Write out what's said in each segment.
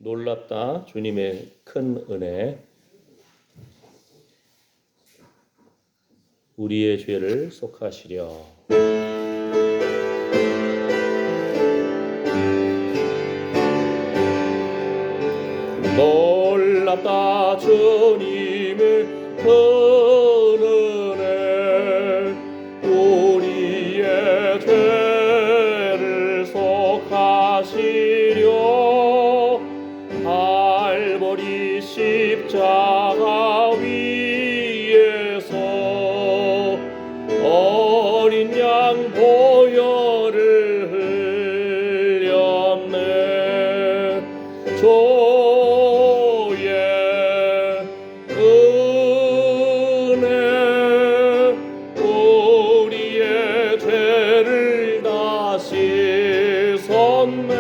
놀랍다 주님의 큰 은혜. 우리의 죄를 속하시려. 놀랍다 주님의 큰 은혜. 우리의 죄를 속하시려. 갈보리 십자가 위에서 어린 양 보혈을 흘렸네. 주의 은혜. 우리의 죄를 다 씻었네.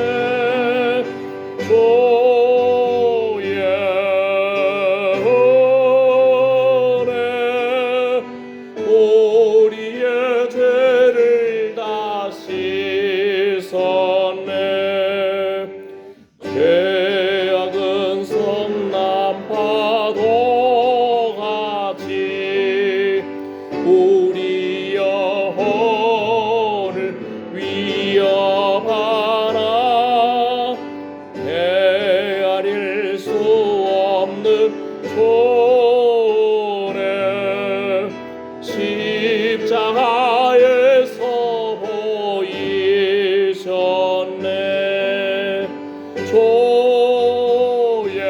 주의 은혜. 우리의 죄를 다 씻었네. 죄악은 성난파도 같이 우리 영혼을 위협하나. 헤아릴 수 없는 손에 십자가에서 보이셨네. 주의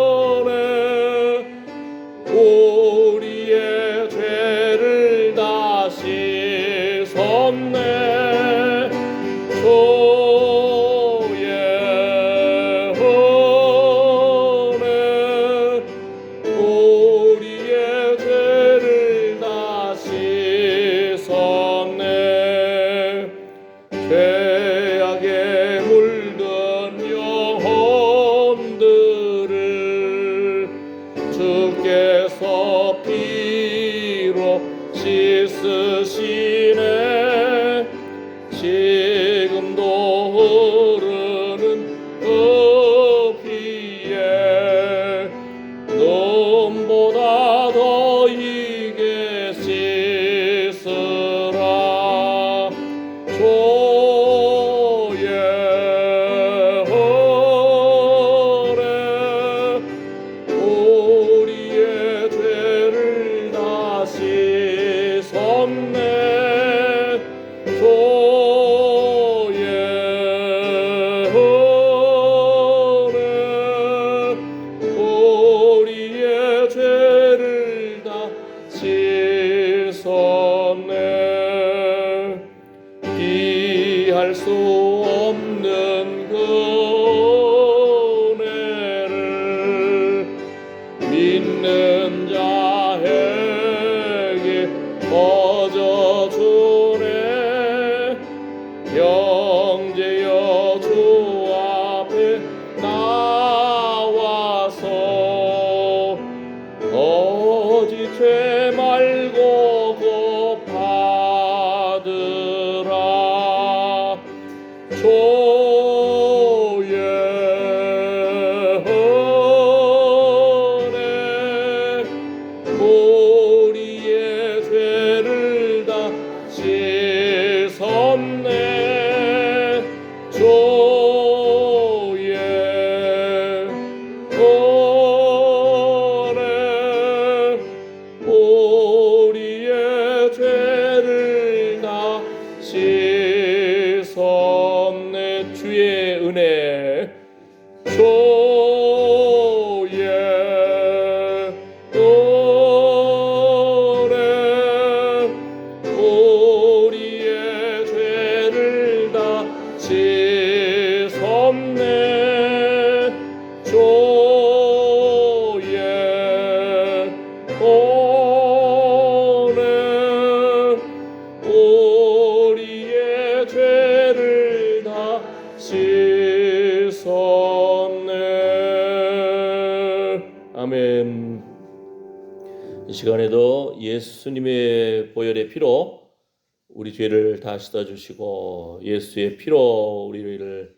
은혜. 우리의 죄를 다 씻었네. 주의 은혜. 우리의 죄를 다 씻었네. 죄악에 물든 영혼들을 주께서 피로 씻으시네. 지금도 흐르는 그 피에 눈보다 더 이게 씻으라. 주의 은혜. 우리의 죄를 다 씻었네. 주의 은혜. 우리의 죄를 다 씻었네. 비할 수 없는 그 은혜를 믿는 자에게 거저주네. 형제여 주 앞에 나와서 거짓 죄 말고 곧 받으라. 주의 은혜. 우리의 죄를 다 씻었네. 주의 은혜. 우리의 죄를 다 씻었네. 주의 은혜. 주의 은혜. 우리의 죄를 다 씻었네. 주의 은혜. 우리의 죄를 다 씻었네. 아멘. 이 시간에도 예수님의 보혈의 피로 우리 죄를 다 씻어주시고 예수의 피로 우리를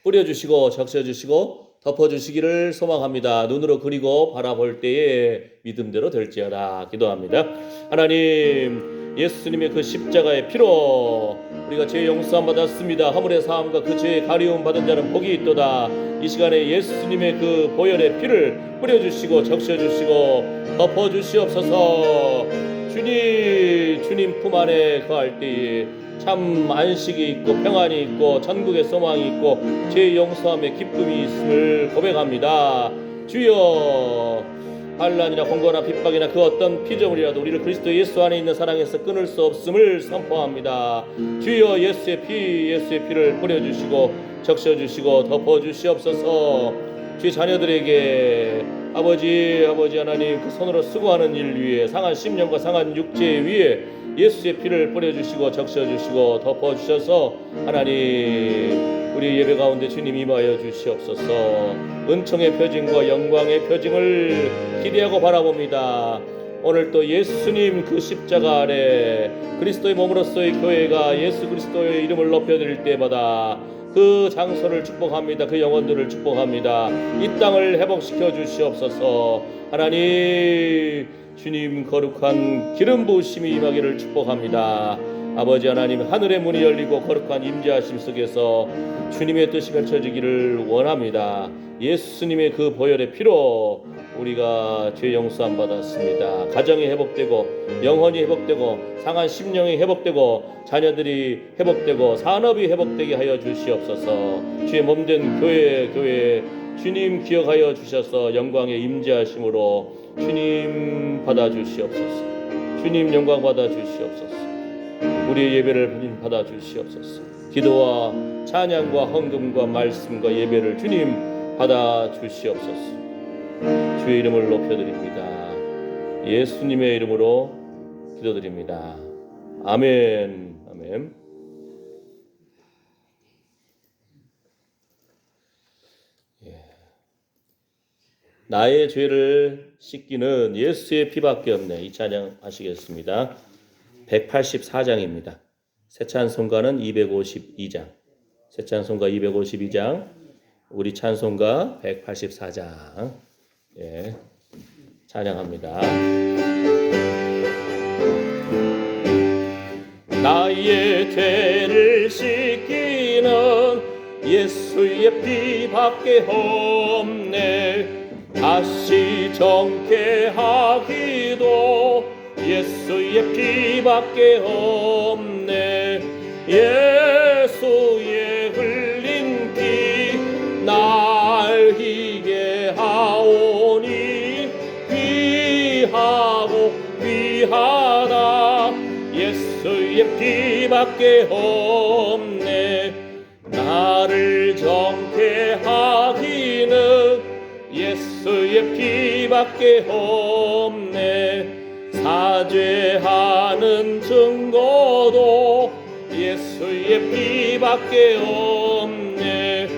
뿌려주시고 적셔주시고 덮어주시기를 소망합니다. 눈으로 그리고 바라볼 때에 믿음대로 될지어다 기도합니다. 하나님, 예수님의 그 십자가의 피로 우리가 죄 용서함 받았습니다. 허물의 사함과 그 죄의 가리움 받은 자는 복이 있도다. 이 시간에 예수님의 그 보혈의 피를 뿌려주시고 적셔주시고 덮어주시옵소서. 주님 품 안에 거할 때에 참 안식이 있고 평안이 있고 천국의 소망이 있고 죄 용서함의 기쁨이 있음을 고백합니다. 주여, 환난이나 공고나 핍박이나 그 어떤 피조물이라도 우리를 그리스도 예수 안에 있는 사랑에서 끊을 수 없음을 선포합니다. 주여, 예수의 피를 뿌려주시고 적셔주시고 덮어주시옵소서. 주의 자녀들에게 아버지 하나님 그 손으로 수고하는 일 위에 상한 심령과 상한 육체 위에 예수의 피를 뿌려주시고 적셔주시고 덮어주셔서 하나님 우리 예배 가운데 주님 임하여 주시옵소서. 은총의 표징과 영광의 표징을 기대하고 바라봅니다. 오늘 또 예수님 그 십자가 아래 그리스도의 몸으로서의 교회가 예수 그리스도의 이름을 높여드릴 때마다 그 장소를 축복합니다. 그 영혼들을 축복합니다. 이 땅을 회복시켜 주시옵소서. 하나님, 주님 거룩한 기름 부으심이 임하기를 축복합니다. 아버지 하나님, 하늘의 문이 열리고 거룩한 임재하심 속에서 주님의 뜻이 펼쳐지기를 원합니다. 예수님의 그 보혈의 피로 우리가 죄 용서함 받았습니다. 가정이 회복되고 영혼이 회복되고 상한 심령이 회복되고 자녀들이 회복되고 산업이 회복되게 하여 주시옵소서. 주의 몸된 교회 주님 기억하여 주셔서 영광의 임재하심으로 주님 받아 주시옵소서. 주님 영광 받아 주시옵소서. 우리의 예배를 받아 주시옵소서. 기도와 찬양과 헌금과 말씀과 예배를 주님 받아 주시옵소서. 주의 이름을 높여드립니다. 예수님의 이름으로 기도드립니다. 아멘. 아멘. 나의 죄를 씻기는 예수의 피밖에 없네. 이 찬양 하시겠습니다. 184장입니다. 새 찬송가는 252장. 새 찬송가 252장, 우리 찬송가 184장. 예, 찬양합니다. 나의 죄를 씻기는 예수의 피밖에 없네. 다시 정케하기도 예수의 피밖에 없네. 예수의 흘린 피 날 희게 하오니 귀하고 귀하다. 예수의 피밖에 없네. 나를 정케하기는 예수의 피밖에 없네. 사죄하는 증거도 예수의 피밖에 없네.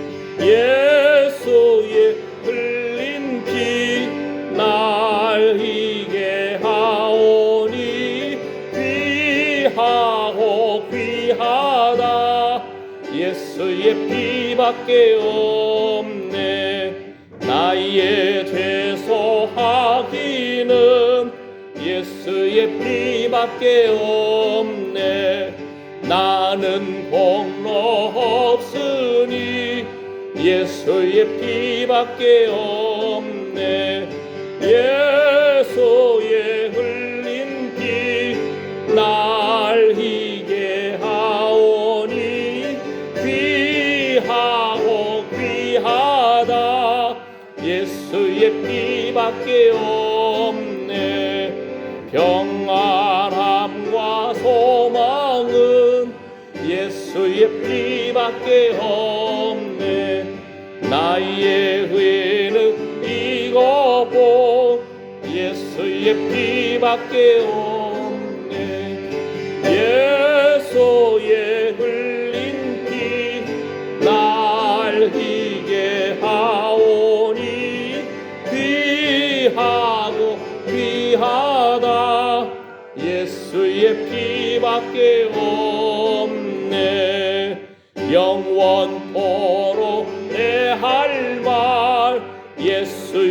예수의 흘린 피 날 희게 하오니 귀하고 귀하다. 예수의 피밖에 없네. 나의 죄소하기는 예수의 피밖에 없네. 나는 공로 없으니 예수의 피밖에 없네. 예수의 흘린 피 날 희게 하오니 귀하고 귀하다. 예수의 피밖에 없네. 평안함과 소망은 예수의 피밖에 없네. 나의 의는 이거보 예수의 피밖에 없네. 예수의 흘린 피 날 희게 하오니 귀하고 귀하다. 예수의 피밖에 없네. 영원토록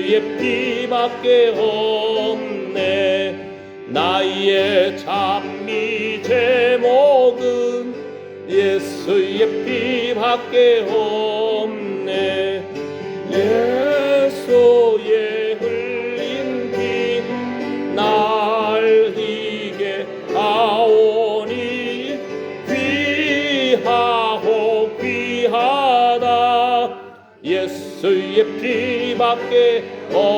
예수의 피밖에 없네. 나의 찬미 제목은 예수의 피밖에 없네. 예수의 흘린 피 날 희게 하오니 귀하고 귀하다. 예수의 피밖에 없네.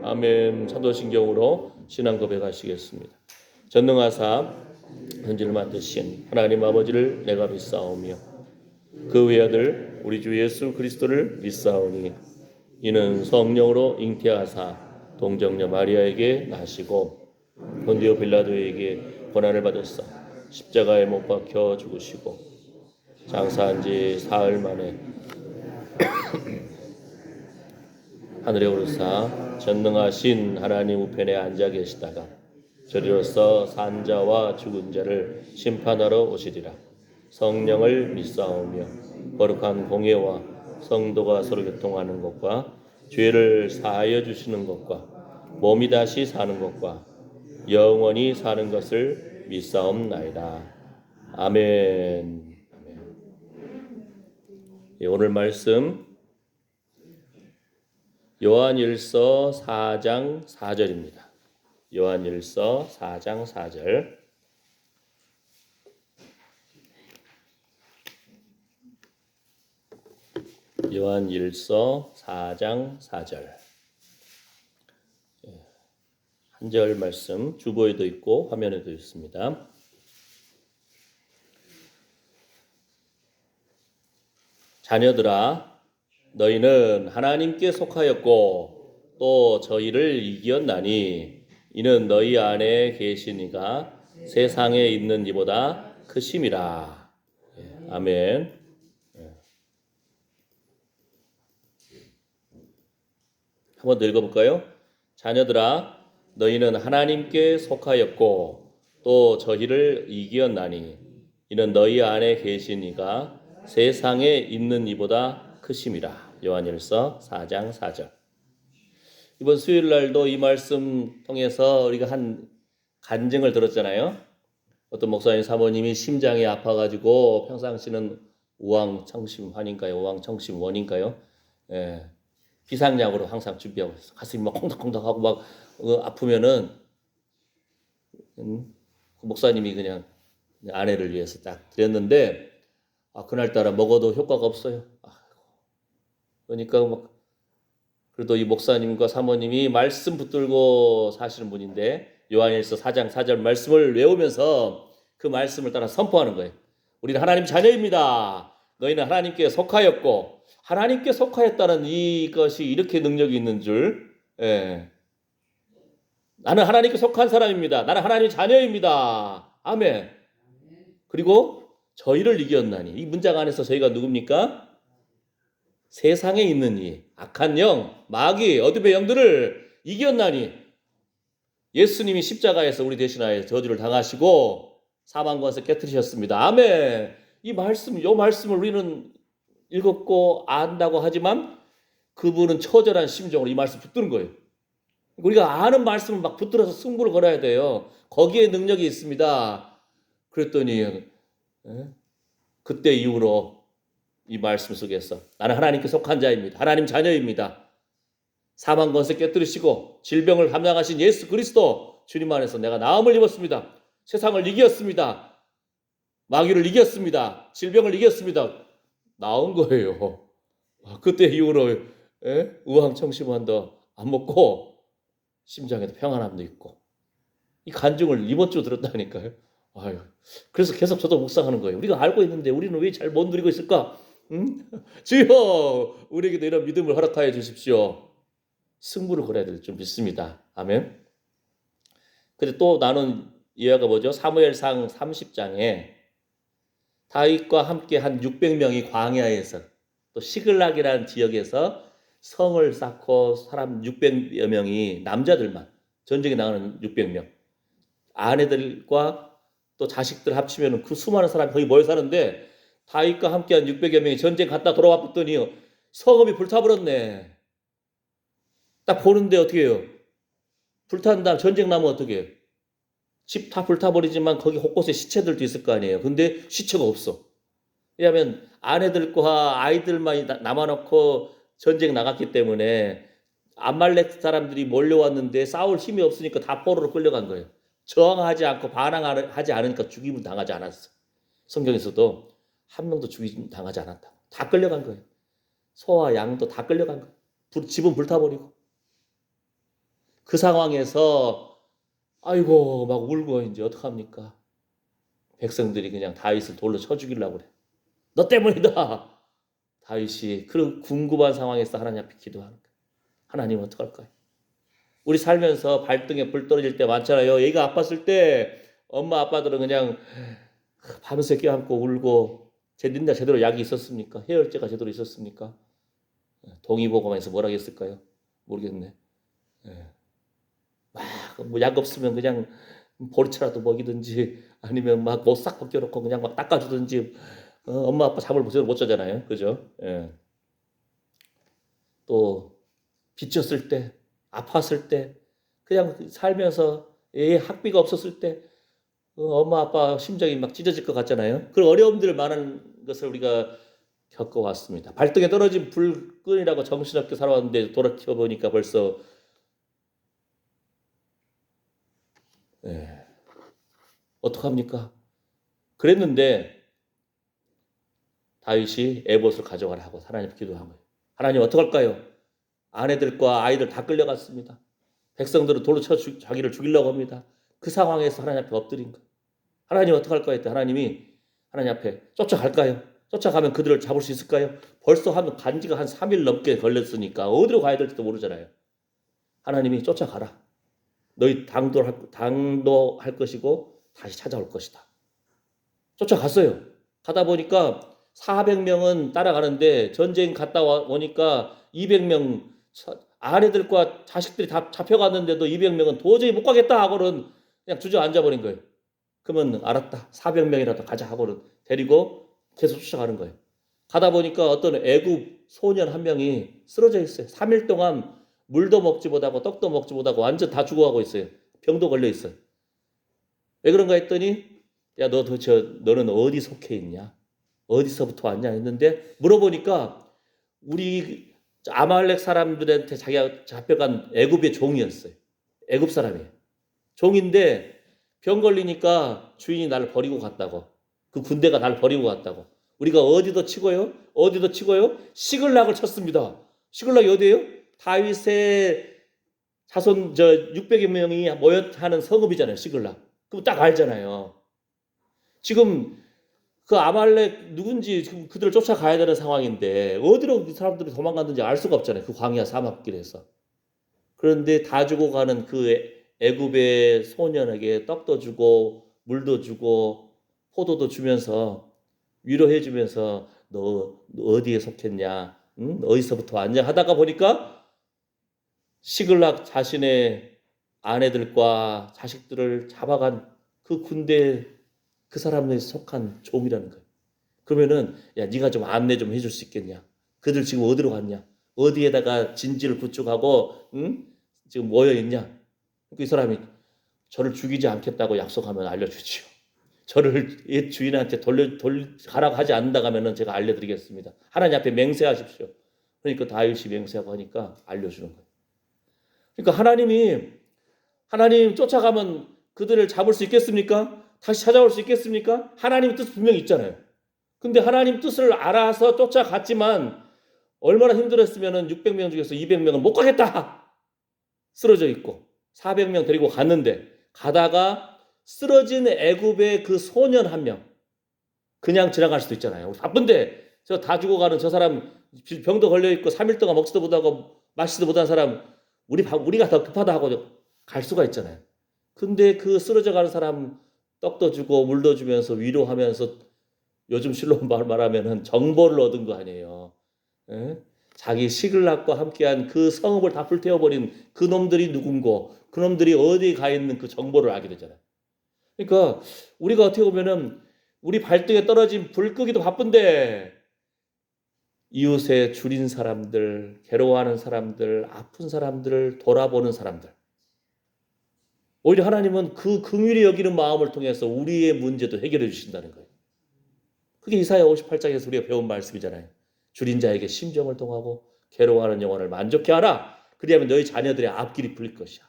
아멘. 사도신경으로 신앙 고백하시겠습니다. 전능하사 천지를 만드신 하나님 아버지를 내가 믿사오며 그 외아들 우리 주 예수 그리스도를 믿사오니 이는 성령으로 잉태하사 동정녀 마리아에게 나시고 본디오 빌라도에게 고난을 받으사 십자가에 못 박혀 죽으시고 장사한 지 사흘 만에 하늘에 오르사 전능하신 하나님 우편에 앉아 계시다가 저리로서 산자와 죽은 자를 심판하러 오시리라. 성령을 믿사오며 거룩한 공예와 성도가 서로 교통하는 것과 죄를 사하여 주시는 것과 몸이 다시 사는 것과 영원히 사는 것을 믿사옵나이다. 아멘. 오늘 말씀 요한일서 4장 4절입니다. 요한일서 4장 4절. 요한일서 4장 4절. 한 절 말씀 주보에도 있고 화면에도 있습니다. 자녀들아, 너희는 하나님께 속하였고 또 저희를 이기었나니 이는 너희 안에 계신 이가 세상에 있는 이보다 크심이라. 아멘. 한번 더 읽어볼까요? 자녀들아, 너희는 하나님께 속하였고 또 저희를 이기었나니 이는 너희 안에 계신 이가 세상에 있는 이보다 크심이라. 요한일서 4장 4절. 이번 수요일 날도 이 말씀 통해서 우리가 한 간증을 들었잖아요. 어떤 목사님 사모님이 심장이 아파가지고 평상시는 우황청심환인가요? 우황청심원인가요? 예. 비상약으로 항상 준비하고 있어. 가슴이 막 콩닥콩닥하고 막 아프면은 목사님이 그냥 아내를 위해서 딱 드렸는데 그날따라 먹어도 효과가 없어요. 그러니까 막 그래도 이 목사님과 사모님이 말씀 붙들고 사시는 분인데 요한일서 4장 4절 말씀을 외우면서 그 말씀을 따라 선포하는 거예요. 우리는 하나님 자녀입니다. 너희는 하나님께 속하였고 하나님께 속하였다는 이것이 이렇게 능력이 있는 줄. 예. 나는 하나님께 속한 사람입니다. 나는 하나님 자녀입니다. 아멘. 그리고 저희를 이겼나니 이 문장 안에서 저희가 누굽니까? 세상에 있는 이 악한 영, 마귀, 어둠의 영들을 이겼나니 예수님이 십자가에서 우리 대신하여 저주를 당하시고 사망권세 깨뜨리셨습니다. 아멘. 이 말씀을 우리는 읽었고 안다고 하지만 그분은 처절한 심정으로 이 말씀 붙드는 거예요. 우리가 아는 말씀을 막 붙들어서 승부를 걸어야 돼요. 거기에 능력이 있습니다. 그랬더니 그때 이후로 이 말씀 속에서 나는 하나님께 속한 자입니다. 하나님 자녀입니다. 사망권세 깨뜨리시고 질병을 감당하신 예수 그리스도 주님 안에서 내가 나음을 입었습니다. 세상을 이겼습니다. 마귀를 이겼습니다. 질병을 이겼습니다. 나온 거예요. 그때 이후로 우황청심환도 안 먹고 심장에도 평안함도 있고 이 간증을 이번 주 들었다니까요. 그래서 계속 저도 묵상하는 거예요. 우리가 알고 있는데 우리는 왜 잘 못 누리고 있을까? 주여 우리에게도 이런 믿음을 허락하여 주십시오. 승부를 걸어야 될 줄 믿습니다. 아멘. 근데 또 나는 이해가 뭐죠? 사무엘상 30장에 다윗과 함께 한 600명이 광야에서 또 시글락이라는 지역에서 성을 쌓고 사람 600여 명이 남자들만 전쟁에 나가는 600명 아내들과 또 자식들 합치면 그 수많은 사람이 거기 모여 사는데 다윗과 함께한 600여 명이 전쟁 갔다 돌아왔더니 성읍이 불타버렸네. 딱 보는데 어떻게 해요? 불탄 다음 전쟁 나면 어떻게 해요? 집 다 불타버리지만 거기 곳곳에 시체들도 있을 거 아니에요. 근데 시체가 없어. 왜냐하면 아내들과 아이들만 남아놓고 전쟁 나갔기 때문에 암말렉 사람들이 몰려왔는데 싸울 힘이 없으니까 다 포로로 끌려간 거예요. 저항하지 않고 반항하지 않으니까 죽임을 당하지 않았어. 성경에서도 한 명도 죽임 당하지 않았다. 다 끌려간 거예요. 소와 양도 다 끌려간 거예요. 집은 불타버리고. 그 상황에서 아이고 막 울고 이제 어떡합니까? 백성들이 그냥 다윗을 돌로 쳐 죽이려고 그래. 너 때문이다. 다윗이 그런 궁금한 상황에서 하나님 앞에 기도하는 거예요. 하나님 어떡할까요? 우리 살면서 발등에 불 떨어질 때 많잖아요. 얘가 아팠을 때 엄마 아빠들은 그냥 밤새 껴안고 울고 제대로 약이 있었습니까? 해열제가 제대로 있었습니까? 동의보감에서 뭐라 했을까요? 모르겠네. 뭐 약 없으면 그냥 보리차라도 먹이든지 아니면 막 옷 싹 벗겨놓고 그냥 막 닦아주든지 엄마 아빠 잠을 제대로 못 자잖아요. 그죠? 예. 또 빚졌을 때 아팠을 때 그냥 살면서 애 학비가 없었을 때 엄마 아빠 심장이 막 찢어질 것 같잖아요. 그런 어려움들 많은 것을 우리가 겪어왔습니다. 발등에 떨어진 불끈이라고 정신없게 살아왔는데 돌이켜 보니까 벌써 어떡합니까? 그랬는데 다윗이 에봇을 가져가라고 하나님 기도한 거예요. 하나님 어떡할까요? 아내들과 아이들 다 끌려갔습니다. 백성들은 돌로 쳐 자기를 죽이려고 합니다. 그 상황에서 하나님 앞에 엎드린 거예요. 하나님 어떡할까요? 했더니 하나님이 하나님 앞에 쫓아갈까요? 쫓아가면 그들을 잡을 수 있을까요? 벌써 하면 간지가 한 3일 넘게 걸렸으니까 어디로 가야 될지도 모르잖아요. 하나님이 쫓아가라. 너희 당도할 것이고 다시 찾아올 것이다. 쫓아갔어요. 가다 보니까 400명은 따라가는데 전쟁 갔다 오니까 200명 아내들과 자식들이 다 잡혀갔는데도 200명은 도저히 못 가겠다 하고는 그냥 주저앉아 버린 거예요. 그러면 알았다. 400명이라도 가자 하고는 데리고 계속 쫓아가는 거예요. 가다 보니까 어떤 애굽 소년 한 명이 쓰러져 있어요. 3일 동안 물도 먹지 못하고 떡도 먹지 못하고 완전 다 죽어가고 있어요. 병도 걸려 있어요. 왜 그런가 했더니 야, 너 도대체 너는 어디 속해 있냐? 어디서부터 왔냐 했는데 물어보니까 우리 아말렉 사람들한테 자기가 잡혀간 애굽의 종이었어요. 애굽 사람이에요. 종인데 병 걸리니까 주인이 나를 버리고 갔다고. 그 군대가 나를 버리고 갔다고. 우리가 어디도 치고요? 어디도 치고요? 시글락을 쳤습니다. 시글락이 어디예요? 다윗의 자손 600여 명이 모여 하는 성읍이잖아요. 시글락. 그럼 딱 알잖아요. 지금 그 아말렉 누군지 지금 그들을 쫓아가야 되는 상황인데 어디로 그 사람들이 도망갔는지 알 수가 없잖아요. 그 광야 사막길에서. 그런데 다 죽어가는 그 애굽의 소년에게 떡도 주고 물도 주고 포도도 주면서 위로해 주면서 너 어디에 속했냐? 응? 어디서부터 왔냐? 하다가 보니까 시글락 자신의 아내들과 자식들을 잡아간 그 군대 그 사람에 속한 종이라는 거예요. 그러면은 야 네가 좀 안내 좀 해줄 수 있겠냐? 그들 지금 어디로 갔냐? 어디에다가 진지를 구축하고 응? 지금 모여 있냐? 그 사람이 저를 죽이지 않겠다고 약속하면 알려주지요. 저를 옛 주인한테 가라고 하지 않는다 하면은 제가 알려드리겠습니다. 하나님 앞에 맹세하십시오. 그러니까 다윗이 맹세하고 하니까 알려주는 거예요. 그러니까 하나님 쫓아가면 그들을 잡을 수 있겠습니까? 다시 찾아올 수 있겠습니까? 하나님 뜻 분명히 있잖아요. 근데 하나님 뜻을 알아서 쫓아갔지만 얼마나 힘들었으면 600명 중에서 200명은 못 가겠다. 쓰러져 있고 400명 데리고 갔는데 가다가 쓰러진 애굽의 그 소년 한 명 그냥 지나갈 수도 있잖아요. 바쁜데 저 다 죽어가는 저 사람 병도 걸려있고 3일 동안 먹지도 못하고 마시지도 못한 사람 우리가 더 급하다 하고 갈 수가 있잖아요. 근데 그 쓰러져가는 사람 떡도 주고 물도 주면서 위로하면서 요즘 실로 말하면 정보를 얻은 거 아니에요. 에? 자기 시글락과 함께한 그 성읍을 다 불태워버린 그 놈들이 누군고 그 놈들이 어디에 가 있는 그 정보를 알게 되잖아요. 그러니까 우리가 어떻게 보면은 우리 발등에 떨어진 불 끄기도 바쁜데 이웃에 줄인 사람들, 괴로워하는 사람들, 아픈 사람들을 돌아보는 사람들. 오히려 하나님은 그 긍휼히 여기는 마음을 통해서 우리의 문제도 해결해 주신다는 거예요. 그게 이사야 58장에서 우리가 배운 말씀이잖아요. 줄인 자에게 심정을 통하고 괴로워하는 영혼을 만족케 하라. 그리하면 너희 자녀들의 앞길이 풀릴 것이야.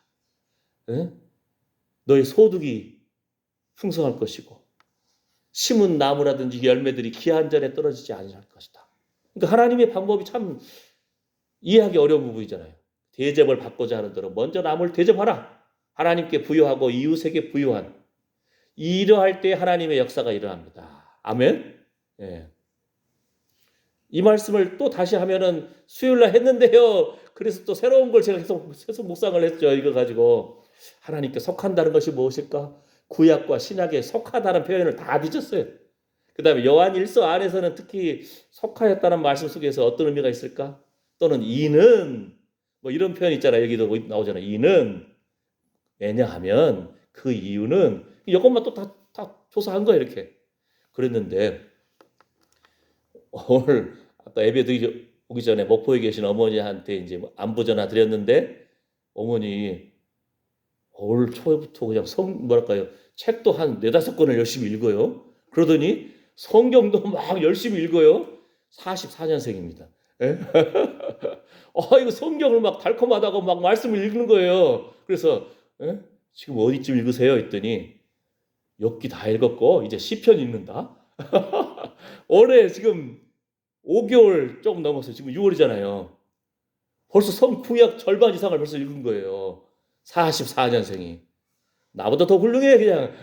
응? 너희 소득이 풍성할 것이고 심은 나무라든지 열매들이 기한 전에 떨어지지 아니할 것이다. 그러니까 하나님의 방법이 참 이해하기 어려운 부분이잖아요. 대접을 받고자 하는 대로 먼저 남을 대접하라. 하나님께 부여하고 이웃에게 부여한 이러할 때 하나님의 역사가 일어납니다. 아멘. 예. 이 말씀을 또 다시 하면은 수요일날 했는데요. 그래서 또 새로운 걸 제가 계속 묵상을 했죠. 이거 가지고 하나님께 속한다는 것이 무엇일까? 구약과 신약에 속하다는 표현을 다 뒤졌어요. 그 다음에 요한 1서 안에서는 특히 속하였다는 말씀 속에서 어떤 의미가 있을까? 또는 이는 뭐 이런 표현 있잖아요. 여기도 나오잖아요. 이는 왜냐하면 그 이유는 이것만 또 다 조사한 거예요. 이렇게 그랬는데 오늘 아까 예배 드리기 오기 전에 목포에 계신 어머니한테 이제 안부 전화 드렸는데 어머니 올 초부터 그냥 뭐랄까요 책도 한 4-5권을 열심히 읽어요. 그러더니 성경도 막 열심히 읽어요. 44년생입니다. 예? 이거 성경을 막 달콤하다고 막 말씀을 읽는 거예요. 그래서 예? 지금 어디쯤 읽으세요? 했더니 욥기 다 읽었고 이제 시편 읽는다. 올해 지금 5개월 조금 넘었어요. 지금 6월이잖아요. 벌써 구약 절반 이상을 벌써 읽은 거예요. 44년생이. 나보다 더 훌륭해 그냥.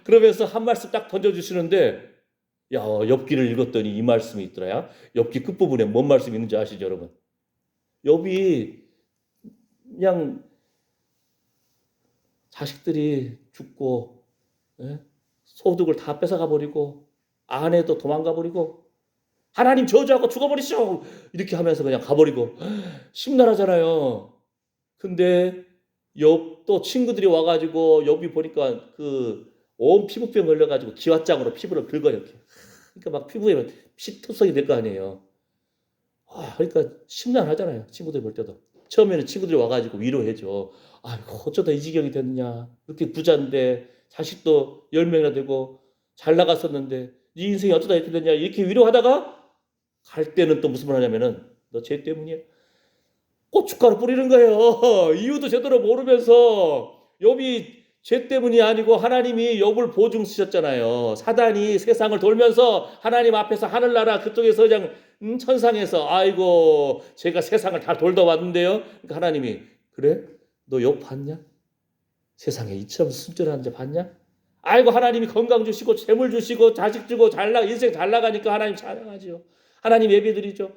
그러면서 한 말씀 딱 던져주시는데 야 욥기를 읽었더니 이 말씀이 있더라야. 욥기 끝부분에 뭔 말씀이 있는지 아시죠 여러분? 욥이 그냥 자식들이 죽고 소득을 다 뺏어가 버리고 아내도 도망가 버리고 하나님 저주하고 죽어버리시오 이렇게 하면서 그냥 가버리고 심란하잖아요. 근데 욥도 친구들이 와가지고 욥이 보니까 그 온 피부병 걸려가지고 기왓장으로 피부를 긁어요 이렇게. 그러니까 막 피부에 피 투성이 될 거 아니에요. 그러니까 심란하잖아요. 친구들 볼 때도 처음에는 친구들이 와가지고 위로해줘. 아이고 어쩌다 이 지경이 됐냐. 이렇게 부자인데 자식도 10명이나 되고 잘 나갔었는데 네 인생이 어쩌다 이렇게 됐냐 이렇게 위로하다가 갈 때는 또 무슨 말 하냐면은 너 쟤 때문이야. 고춧가루 뿌리는 거예요. 이유도 제대로 모르면서 욥이 죄 때문이 아니고 하나님이 욥을 보증 쓰셨잖아요. 사단이 세상을 돌면서 하나님 앞에서 하늘나라 그쪽에서 그냥 천상에서 아이고 제가 세상을 다 돌다 왔는데요. 그러니까 하나님이 그래? 너 욥 봤냐? 세상에 이처럼 순전한 자 봤냐? 아이고 하나님이 건강 주시고 재물 주시고 자식 주고 인생 잘 나가니까 하나님 찬양하죠. 하나님 예배드리죠.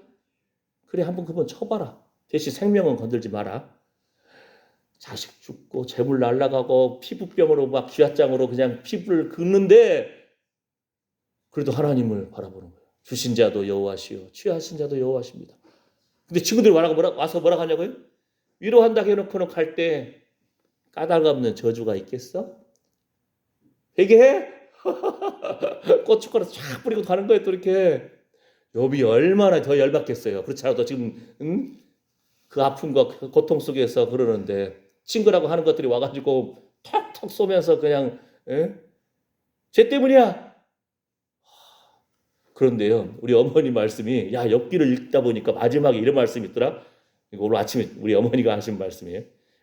그래 한번 그분 쳐봐라. 대신 생명은 건들지 마라. 자식 죽고 재물 날라가고 피부병으로 막 쥐약장으로 그냥 피부를 긁는데 그래도 하나님을 바라보는 거예요. 주신 자도 여호와시요 취하신 자도 여호와십니다. 근데 친구들이 와서 뭐라고 하냐고요? 위로한다 해놓고는 갈 때 까닭 없는 저주가 있겠어? 회개해? 고춧가루 쫙 뿌리고 가는 거예요. 또 이렇게 욥이 얼마나 더 열받겠어요. 그렇지 않아도 지금 그 아픔과 그 고통 속에서 그러는데 친구라고 하는 것들이 와가지고 톡톡 쏘면서 그냥 쟤 때문이야. 그런데요 우리 어머니 말씀이 야 욥기를 읽다 보니까 마지막에 이런 말씀이 있더라. 이거 오늘 아침에 우리 어머니가 하신 말씀이에요.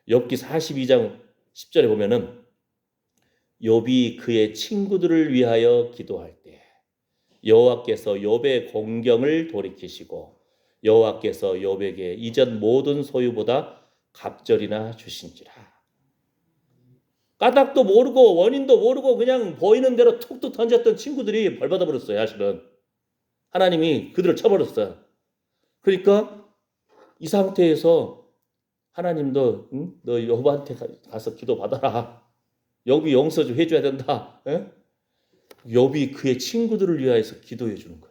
욥기 42장 10절에 보면은 욥이 그의 친구들을 위하여 기도할 때 여호와께서 욥의 공경을 돌이키시고 여호와께서 욥에게 이전 모든 소유보다 갑절이나 주신지라. 까닭도 모르고 원인도 모르고 그냥 보이는 대로 툭툭 던졌던 친구들이 벌받아 버렸어요. 사실은 하나님이 그들을 쳐버렸어요. 그러니까 이 상태에서 하나님도 너 욥한테 가서 기도 받아라. 욥이 용서 좀 해줘야 된다. 욥이 그의 친구들을 위하여서 기도해 주는 거예요.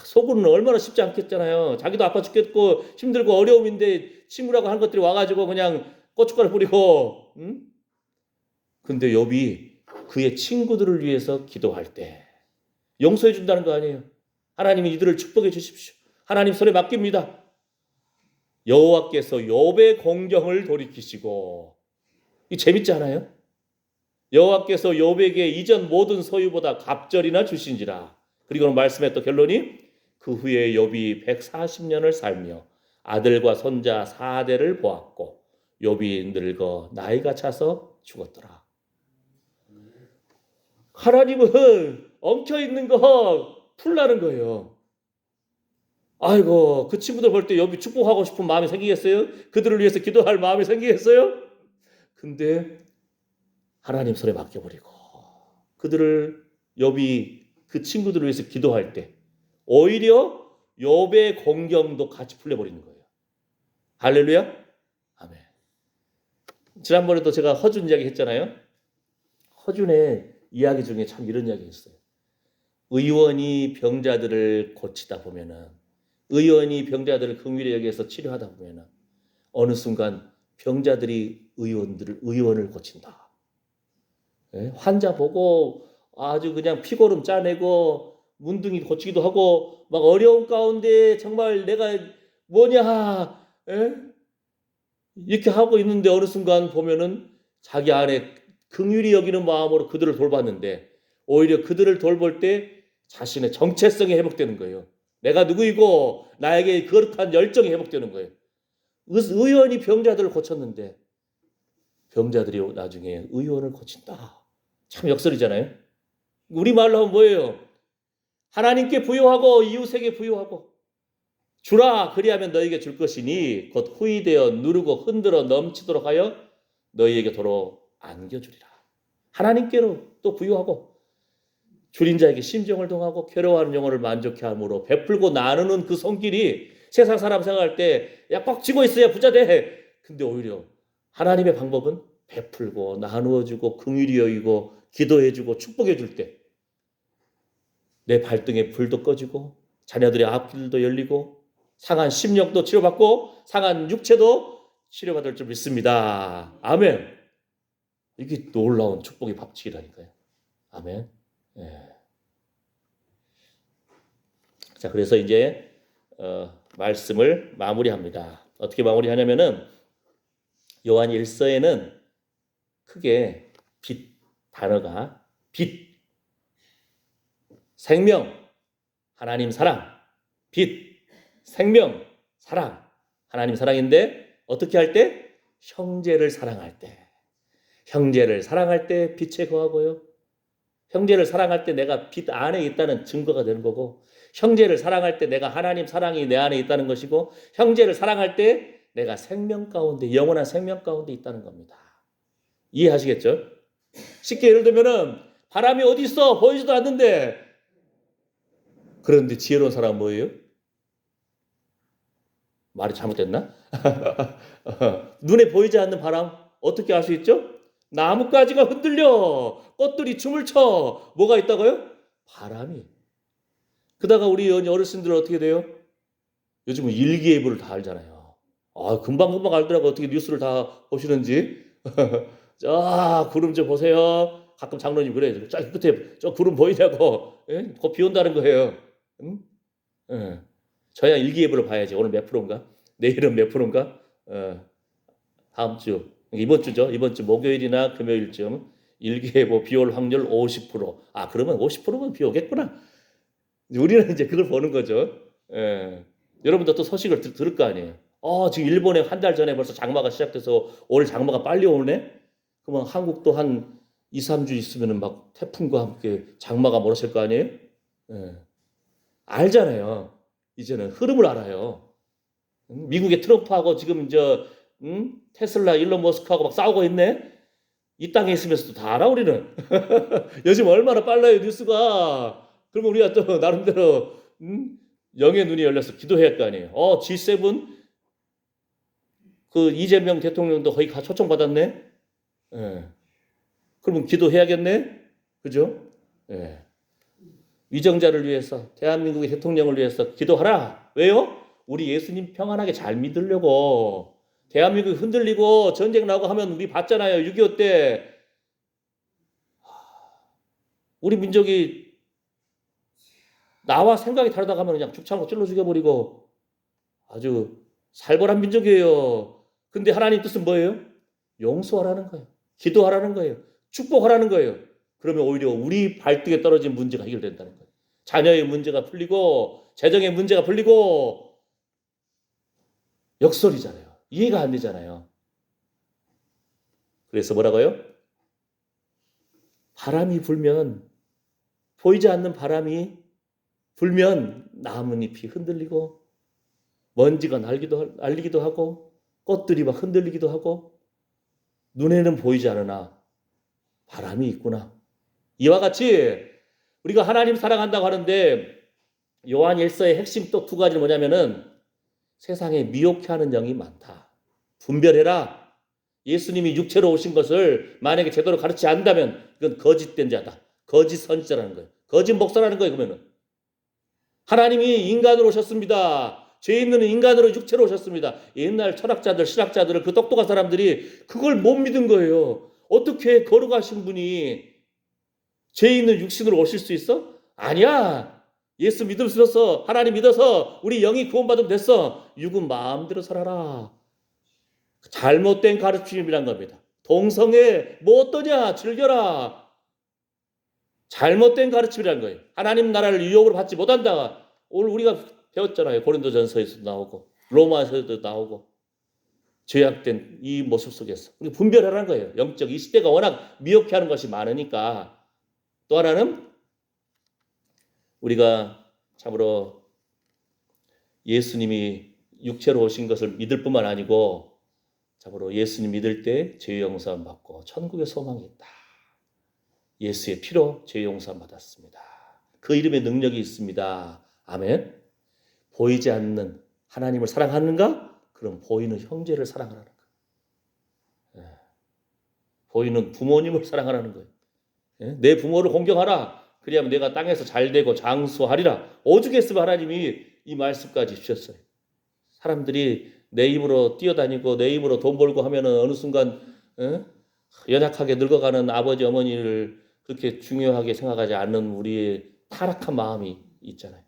속으로는 얼마나 쉽지 않겠잖아요. 자기도 아파 죽겠고 힘들고 어려움인데 친구라고 하는 것들이 와가지고 그냥 고춧가루 뿌리고 근데 욥이 그의 친구들을 위해서 기도할 때 용서해 준다는 거 아니에요. 하나님이 이들을 축복해 주십시오. 하나님 손에 맡깁니다. 여호와께서 욥의 공경을 돌이키시고, 이 재밌지 않아요? 여호와께서 욥에게 이전 모든 소유보다 갑절이나 주신지라. 그리고는 말씀의 또 결론이 그 후에 욥이 140년을 살며 아들과 손자 4대를 보았고 욥이 늙어 나이가 차서 죽었더라. 하나님은 엉켜있는 거 풀라는 거예요. 아이고, 그 친구들 볼 때 욥이 축복하고 싶은 마음이 생기겠어요? 그들을 위해서 기도할 마음이 생기겠어요? 근데 하나님 손에 맡겨버리고 그들을, 욥이 그 친구들을 위해서 기도할 때 오히려 욥의 공경도 같이 풀려버리는 거예요. 할렐루야. 아멘. 지난번에도 제가 허준 이야기 했잖아요. 허준의 이야기 중에 참 이런 이야기 있어요. 의원이 병자들을 고치다 보면은, 의원이 병자들을 긍휼히 여기서 치료하다 보면은 어느 순간 병자들이 의원을 고친다. 예? 환자 보고 아주 그냥 피고름 짜내고 문둥이 고치기도 하고 막 어려운 가운데 정말 내가 뭐냐, 예? 이렇게 하고 있는데 어느 순간 보면은 자기 안에 긍휼히 여기는 마음으로 그들을 돌봤는데 오히려 그들을 돌볼 때 자신의 정체성이 회복되는 거예요. 내가 누구이고 나에게 거룩한 열정이 회복되는 거예요. 의원이 병자들을 고쳤는데 병자들이 나중에 의원을 고친다. 참 역설이잖아요. 우리말로 하면 뭐예요? 하나님께 부요하고 이웃에게 부요하고 주라 그리하면 너에게 줄 것이니 곧 후이되어 누르고 흔들어 넘치도록 하여 너희에게 도로 안겨주리라. 하나님께로 또 부요하고 줄인 자에게 심정을 동하고 괴로워하는 영혼을 만족해 함으로 베풀고 나누는 그 손길이 세상 사람 생각할 때 야 꽉 쥐고 있어야 부자 돼. 근데 오히려 하나님의 방법은 베풀고 나누어주고 긍휼히 여기고 기도해주고 축복해줄 때 내 발등에 불도 꺼지고 자녀들의 앞길도 열리고 상한 심령도 치료받고 상한 육체도 치료받을 줄 믿습니다. 아멘. 이게 놀라운 축복의 법칙이라니까요. 아멘. 예. 자, 그래서 이제 말씀을 마무리합니다. 어떻게 마무리하냐면은 요한 1서에는 크게 빛, 단어가 빛, 생명, 하나님 사랑, 빛, 생명, 사랑, 하나님 사랑인데 어떻게 할 때? 형제를 사랑할 때. 형제를 사랑할 때 빛에 거하고요. 형제를 사랑할 때 내가 빛 안에 있다는 증거가 되는 거고, 형제를 사랑할 때 내가 하나님 사랑이 내 안에 있다는 것이고, 형제를 사랑할 때 내가 생명 가운데, 영원한 생명 가운데 있다는 겁니다. 이해하시겠죠? 쉽게 예를 들면은 바람이 어디 있어? 보이지도 않는데, 그런데 지혜로운 사람은 뭐예요? 말이 잘못됐나? 눈에 보이지 않는 바람 어떻게 알 수 있죠? 나뭇가지가 흔들려, 꽃들이 춤을 춰. 뭐가 있다고요? 바람이. 그다가 우리 어르신들은 어떻게 돼요? 요즘은 일기예보를 다 알잖아요. 아, 금방금방 알더라고. 어떻게 뉴스를 다 보시는지. 자, 구름 좀 보세요. 가끔 장로님 그래요. 저 끝에 저 구름 보이냐고. 예? 곧 비 온다는 거예요. 응? 예. 저야 일기예보를 봐야지. 오늘 몇 프로인가? 내일은 몇 프로인가? 다음 주, 이번 주죠. 이번 주 목요일이나 금요일쯤 일기예보 비 올 확률 50%. 아, 그러면 50%면 비 오겠구나. 우리는 이제 그걸 보는 거죠. 예. 여러분도 또 소식을 들을 거 아니에요. 지금 일본에 한 달 전에 벌써 장마가 시작돼서 올 장마가 빨리 오네? 그러면 한국도 한 2, 3주 있으면 막 태풍과 함께 장마가 몰아칠 거 아니에요? 예. 알잖아요. 이제는 흐름을 알아요. 미국의 트럼프하고 지금 테슬라 일론 머스크하고 막 싸우고 있네. 이 땅에 있으면서도 다 알아 우리는. 요즘 얼마나 빨라요 뉴스가. 그러면 우리가 또 나름대로 영의 눈이 열려서 기도해야 할 거 아니에요. G7 그 이재명 대통령도 거의 다 초청받았네. 예. 그러면 기도해야겠네. 그죠? 예. 위정자를 위해서, 대한민국의 대통령을 위해서 기도하라. 왜요? 우리 예수님 평안하게 잘 믿으려고. 대한민국이 흔들리고 전쟁 나고 하면 우리 봤잖아요. 6.25 때. 우리 민족이 나와 생각이 다르다 하면 그냥 죽창으로 찔러 죽여버리고 아주 살벌한 민족이에요. 근데 하나님 뜻은 뭐예요? 용서하라는 거예요. 기도하라는 거예요. 축복하라는 거예요. 그러면 오히려 우리 발등에 떨어진 문제가 해결된다는 거예요. 자녀의 문제가 풀리고 재정의 문제가 풀리고 역설이잖아요. 이해가 안 되잖아요. 그래서 뭐라고요? 바람이 불면 보이지 않는 바람이 불면 나뭇잎이 흔들리고 먼지가 날리기도 하고 꽃들이 막 흔들리기도 하고 눈에는 보이지 않으나 바람이 있구나. 이와 같이 우리가 하나님 사랑한다고 하는데 요한 1서의 핵심 또 두 가지는 뭐냐면은 세상에 미혹해 하는 영이 많다. 분별해라. 예수님이 육체로 오신 것을 만약에 제대로 가르치지 않는다면 그건 거짓된 자다. 거짓 선지자라는 거예요. 거짓 목사라는 거예요. 그러면은 하나님이 인간으로 오셨습니다. 죄 있는 인간으로 육체로 오셨습니다. 옛날 철학자들, 신학자들을 그 똑똑한 사람들이 그걸 못 믿은 거예요. 어떻게 거룩하신 분이 죄 있는 육신으로 오실 수 있어? 아니야. 예수 믿음으로써 하나님 믿어서 우리 영이 구원받으면 됐어. 육은 마음대로 살아라. 잘못된 가르침이란 겁니다. 동성애 뭐 어떠냐 즐겨라. 잘못된 가르침이란 거예요. 하나님 나라를 유혹으로 받지 못한다. 오늘 우리가 배웠잖아요. 고린도전서에서도 나오고 로마서에도 나오고 죄악된 이 모습 속에서 분별하라는 거예요. 영적 이 시대가 워낙 미혹해 하는 것이 많으니까. 또 하나는 우리가 참으로 예수님이 육체로 오신 것을 믿을 뿐만 아니고 참으로 예수님 믿을 때 죄 용서 받고 천국의 소망이 있다. 예수의 피로 죄 용서 받았습니다. 그 이름에 능력이 있습니다. 아멘. 보이지 않는 하나님을 사랑하는가? 그럼 보이는 형제를 사랑하라는 거예요. 보이는 부모님을 사랑하라는 거예요. 내 부모를 공경하라. 그래야면 내가 땅에서 잘되고 장수하리라. 오죽했으면 하나님이 이 말씀까지 주셨어요. 사람들이 내 힘으로 뛰어다니고 내 힘으로 돈 벌고 하면은 어느 순간 연약하게 늙어가는 아버지 어머니를 그렇게 중요하게 생각하지 않는 우리의 타락한 마음이 있잖아요.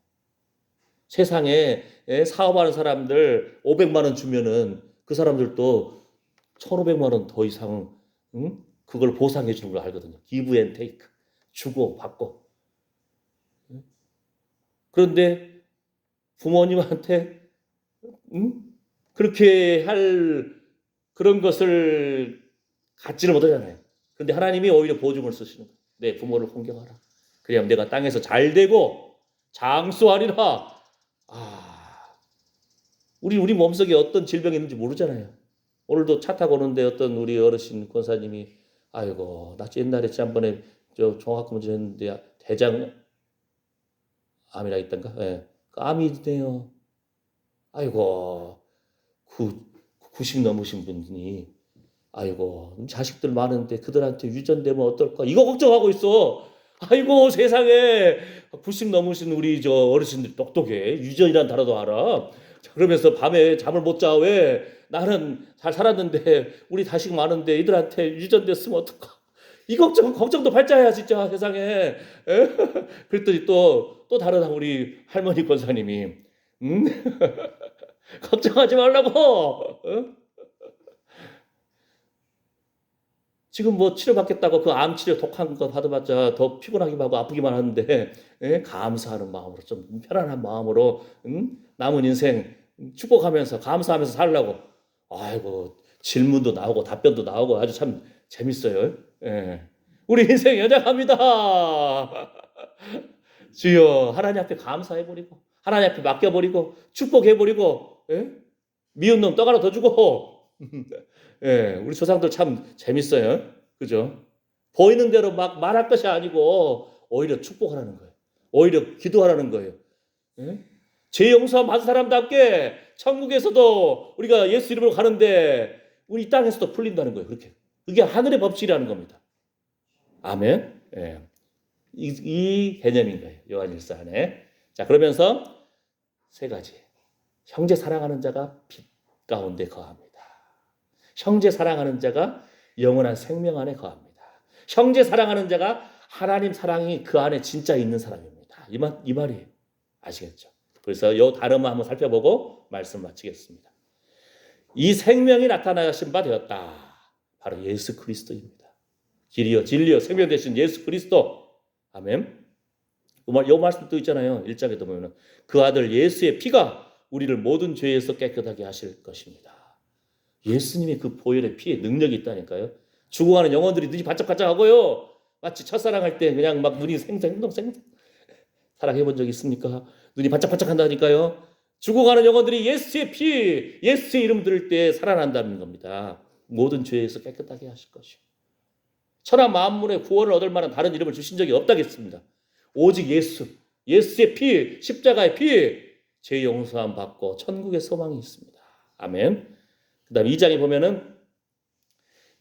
세상에 사업하는 사람들 500만 원 주면은 그 사람들도 1,500만 원 더 이상 그걸 보상해 주는 걸 알거든요. 기브 앤 테이크. 주고 받고. 그런데 부모님한테 그렇게 할 그런 것을 갖지는 못하잖아요. 그런데 하나님이 오히려 보증을 쓰시는 거예요. 내 부모를 공경하라. 그래야 내가 땅에서 잘 되고 장수하리라. 우리 몸속에 어떤 질병이 있는지 모르잖아요. 오늘도 차 타고 오는데 어떤 우리 어르신 권사님이 아이고 나 옛날에 지난번에 저 종합 검진했는데 대장암이라 있던가? 예. 그 암이 있네요. 아이고 90 넘으신 분이 아이고 자식들 많은데 그들한테 유전되면 어떨까? 이거 걱정하고 있어. 아이고 세상에 90 넘으신 우리 저 어르신들 똑똑해. 유전이란 단어도 알아. 그러면서 밤에 잠을 못 자. 왜? 나는 잘 살았는데 우리 자식 많은데 이들한테 유전됐으면 어떨까? 이 걱정도 발자야 진짜 세상에. 에? 그랬더니 또 다른 우리 할머니 권사님이 걱정하지 말라고. 지금 뭐 치료받겠다고 그 암 치료 독한 거 받아봤자 더 피곤하기만 하고 아프기만 하는데 감사하는 마음으로 좀 편안한 마음으로 남은 인생 축복하면서 감사하면서 살라고. 아이고 질문도 나오고 답변도 나오고 아주 참 재밌어요. 우리 인생 연약합니다. 주여 하나님 앞에 감사해버리고 하나님 앞에 맡겨버리고 축복해버리고 미운 놈 떡 하나 더 주고 우리 조상들 참 재밌어요. 그죠? 보이는 대로 막 말할 것이 아니고 오히려 축복하라는 거예요. 오히려 기도하라는 거예요. 죄 용서 받은 사람답게 천국에서도 우리가 예수 이름으로 가는데 우리 이 땅에서도 풀린다는 거예요. 그렇게. 그게 하늘의 법칙이라는 겁니다. 아멘. 이 개념인 거예요. 요한일서 안에. 자, 그러면서 세 가지. 형제 사랑하는 자가 빛 가운데 거합니다. 형제 사랑하는 자가 영원한 생명 안에 거합니다. 형제 사랑하는 자가 하나님 사랑이 그 안에 진짜 있는 사람입니다. 이 말이에요. 아시겠죠? 그래서 요 단어만 한번 살펴보고 말씀 마치겠습니다. 이 생명이 나타나신 바 되었다. 바로 예수 그리스도입니다. 길이요 진리요 생명 되신 예수 그리스도. 아멘. 요 말씀 또 있잖아요. 1장에도 보면 그 아들 예수의 피가 우리를 모든 죄에서 깨끗하게 하실 것입니다. 예수님의 그 보혈의 피에 능력이 있다니까요. 죽어가는 영혼들이 눈이 반짝반짝하고요. 마치 첫사랑할 때 그냥 막 눈이 생생생 사랑해본 적 있습니까? 눈이 반짝반짝한다니까요. 죽어가는 영혼들이 예수의 피, 예수의 이름 들을 때 살아난다는 겁니다. 모든 죄에서 깨끗하게 하실 것이요. 천하 만물의 구원을 얻을 만한 다른 이름을 주신 적이 없다겠습니다. 오직 예수, 예수의 피, 십자가의 피, 죄 용서함 받고 천국의 소망이 있습니다. 아멘. 그 다음 2장에 보면은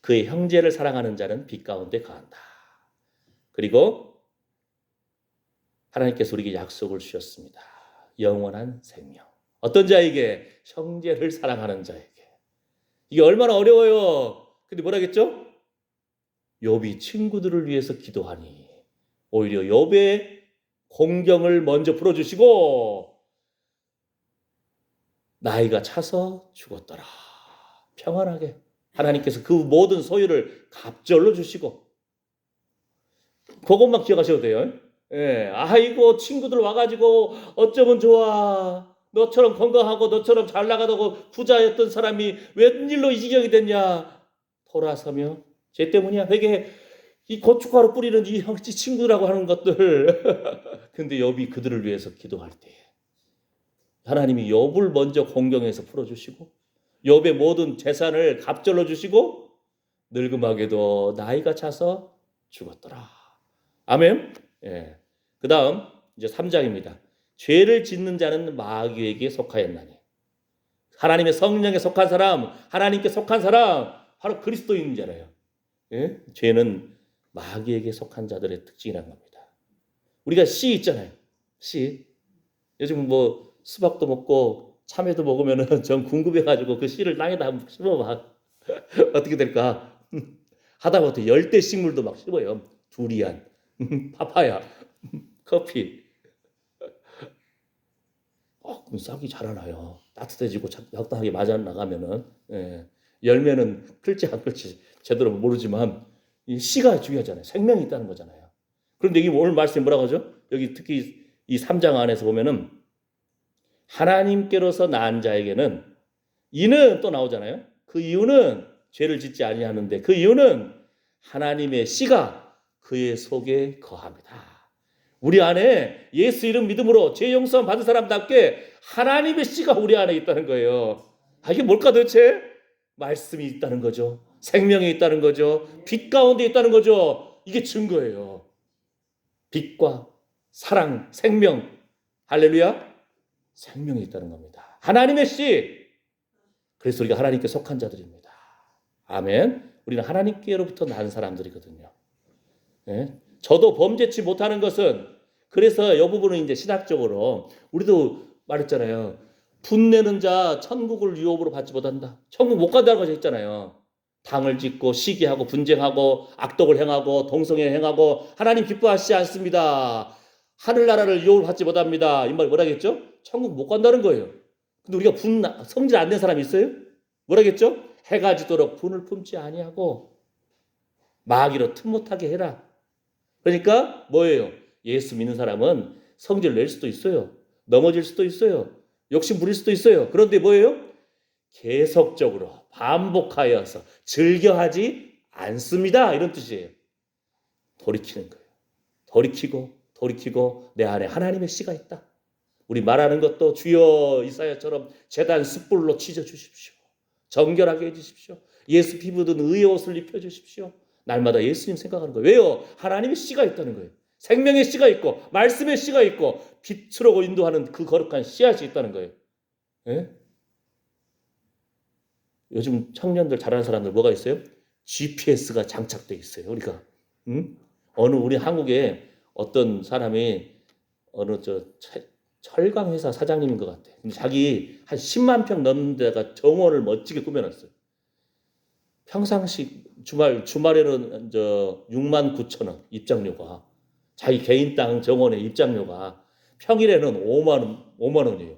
그의 형제를 사랑하는 자는 빛 가운데 거한다. 그리고 하나님께서 우리에게 약속을 주셨습니다. 영원한 생명. 어떤 자에게? 형제를 사랑하는 자에게. 이게 얼마나 어려워요. 근데 뭐라겠죠? 욥이 친구들을 위해서 기도하니 오히려 욥의 공경을 먼저 풀어주시고 나이가 차서 죽었더라. 평안하게 하나님께서 그 모든 소유를 갑절로 주시고 그것만 기억하셔도 돼요. 예, 아이고 친구들 와가지고 어쩌면 좋아. 너처럼 건강하고 너처럼 잘 나가다고 부자였던 사람이 웬일로 이 지경이 됐냐. 돌아서며 죄 때문이야. 되게 이 고춧가루 뿌리는 이 형제 친구라고 하는 것들. 근데 욥이 그들을 위해서 기도할 때 하나님이 욥을 먼저 공경해서 풀어주시고 욥의 모든 재산을 갑절로 주시고 늙음하게도 나이가 차서 죽었더라. 아멘. 예. 그 다음 이제 3장입니다. 죄를 짓는 자는 마귀에게 속하였나니. 하나님의 성령에 속한 사람, 하나님께 속한 사람, 바로 그리스도인자래요. 예? 죄는 마귀에게 속한 자들의 특징이란 겁니다. 우리가 씨 있잖아요. 씨. 요즘 뭐 수박도 먹고 참외도 먹으면은 전 궁금해가지고 그 씨를 땅에다 한번 심어봐. 어떻게 될까? 하다못해 열대 식물도 막 심어요. 두리안, 파파야, 커피. 그럼 싹이 자라나요. 따뜻해지고 적당하게 맞아 나가면은. 예. 열매는 클지 안 클지 제대로 모르지만 이 씨가 중요하잖아요. 생명이 있다는 거잖아요. 그런데 이 오늘 말씀이 뭐라고 하죠? 여기 특히 이 3장 안에서 보면은 하나님께로서 난 자에게는 이는 또 나오잖아요. 그 이유는 죄를 짓지 아니하는데 그 이유는 하나님의 씨가 그의 속에 거합니다. 우리 안에 예수 이름 믿음으로 죄 용서 받은 사람답게 하나님의 씨가 우리 안에 있다는 거예요. 이게 뭘까 도대체? 말씀이 있다는 거죠. 생명이 있다는 거죠. 빛 가운데 있다는 거죠. 이게 증거예요. 빛과 사랑, 생명. 할렐루야. 생명이 있다는 겁니다. 하나님의 씨. 그래서 우리가 하나님께 속한 자들입니다. 아멘. 우리는 하나님께로부터 난 사람들이거든요. 예? 저도 범죄치 못하는 것은 그래서 이 부분은 이제 신학적으로 우리도 말했잖아요. 분내는 자 천국을 유업으로 받지 못한다. 천국 못 간다는 것이 있잖아요. 당을 짓고 시기하고 분쟁하고 악독을 행하고 동성애 행하고 하나님 기뻐하시지 않습니다. 하늘나라를 유업으로 받지 못합니다. 이 말 뭐라겠죠? 천국 못 간다는 거예요. 근데 우리가 성질 안 낸 사람이 있어요? 뭐라겠죠? 해가 지도록 분을 품지 아니하고 마귀로 틈 못하게 해라. 그러니까 뭐예요? 예수 믿는 사람은 성질 낼 수도 있어요. 넘어질 수도 있어요. 욕심 부릴 수도 있어요. 그런데 뭐예요? 계속적으로 반복하여서 즐겨하지 않습니다. 이런 뜻이에요. 돌이키는 거예요. 돌이키고 내 안에 하나님의 씨가 있다. 우리 말하는 것도 주여 이사야처럼 제단 숯불로 치져 주십시오. 정결하게 해주십시오. 예수 피 묻은 의의 옷을 입혀주십시오. 날마다 예수님 생각하는 거예요. 왜요? 하나님의 씨가 있다는 거예요. 생명의 씨가 있고 말씀의 씨가 있고 빛으로 인도하는 그 거룩한 씨앗이 있다는 거예요. 예? 요즘 청년들 잘하는 사람들 뭐가 있어요? GPS가 장착되어 있어요. 우리가 우리 한국에 어떤 사람이 어느 철강 회사 사장님인 것 같아. 근데 자기 한 10만 평 넘는 데다가 정원을 멋지게 꾸며놨어요. 평상시 주말에는 6만 9천 원 입장료가 자기 개인 땅 정원의 입장료가 평일에는 5만 원이에요.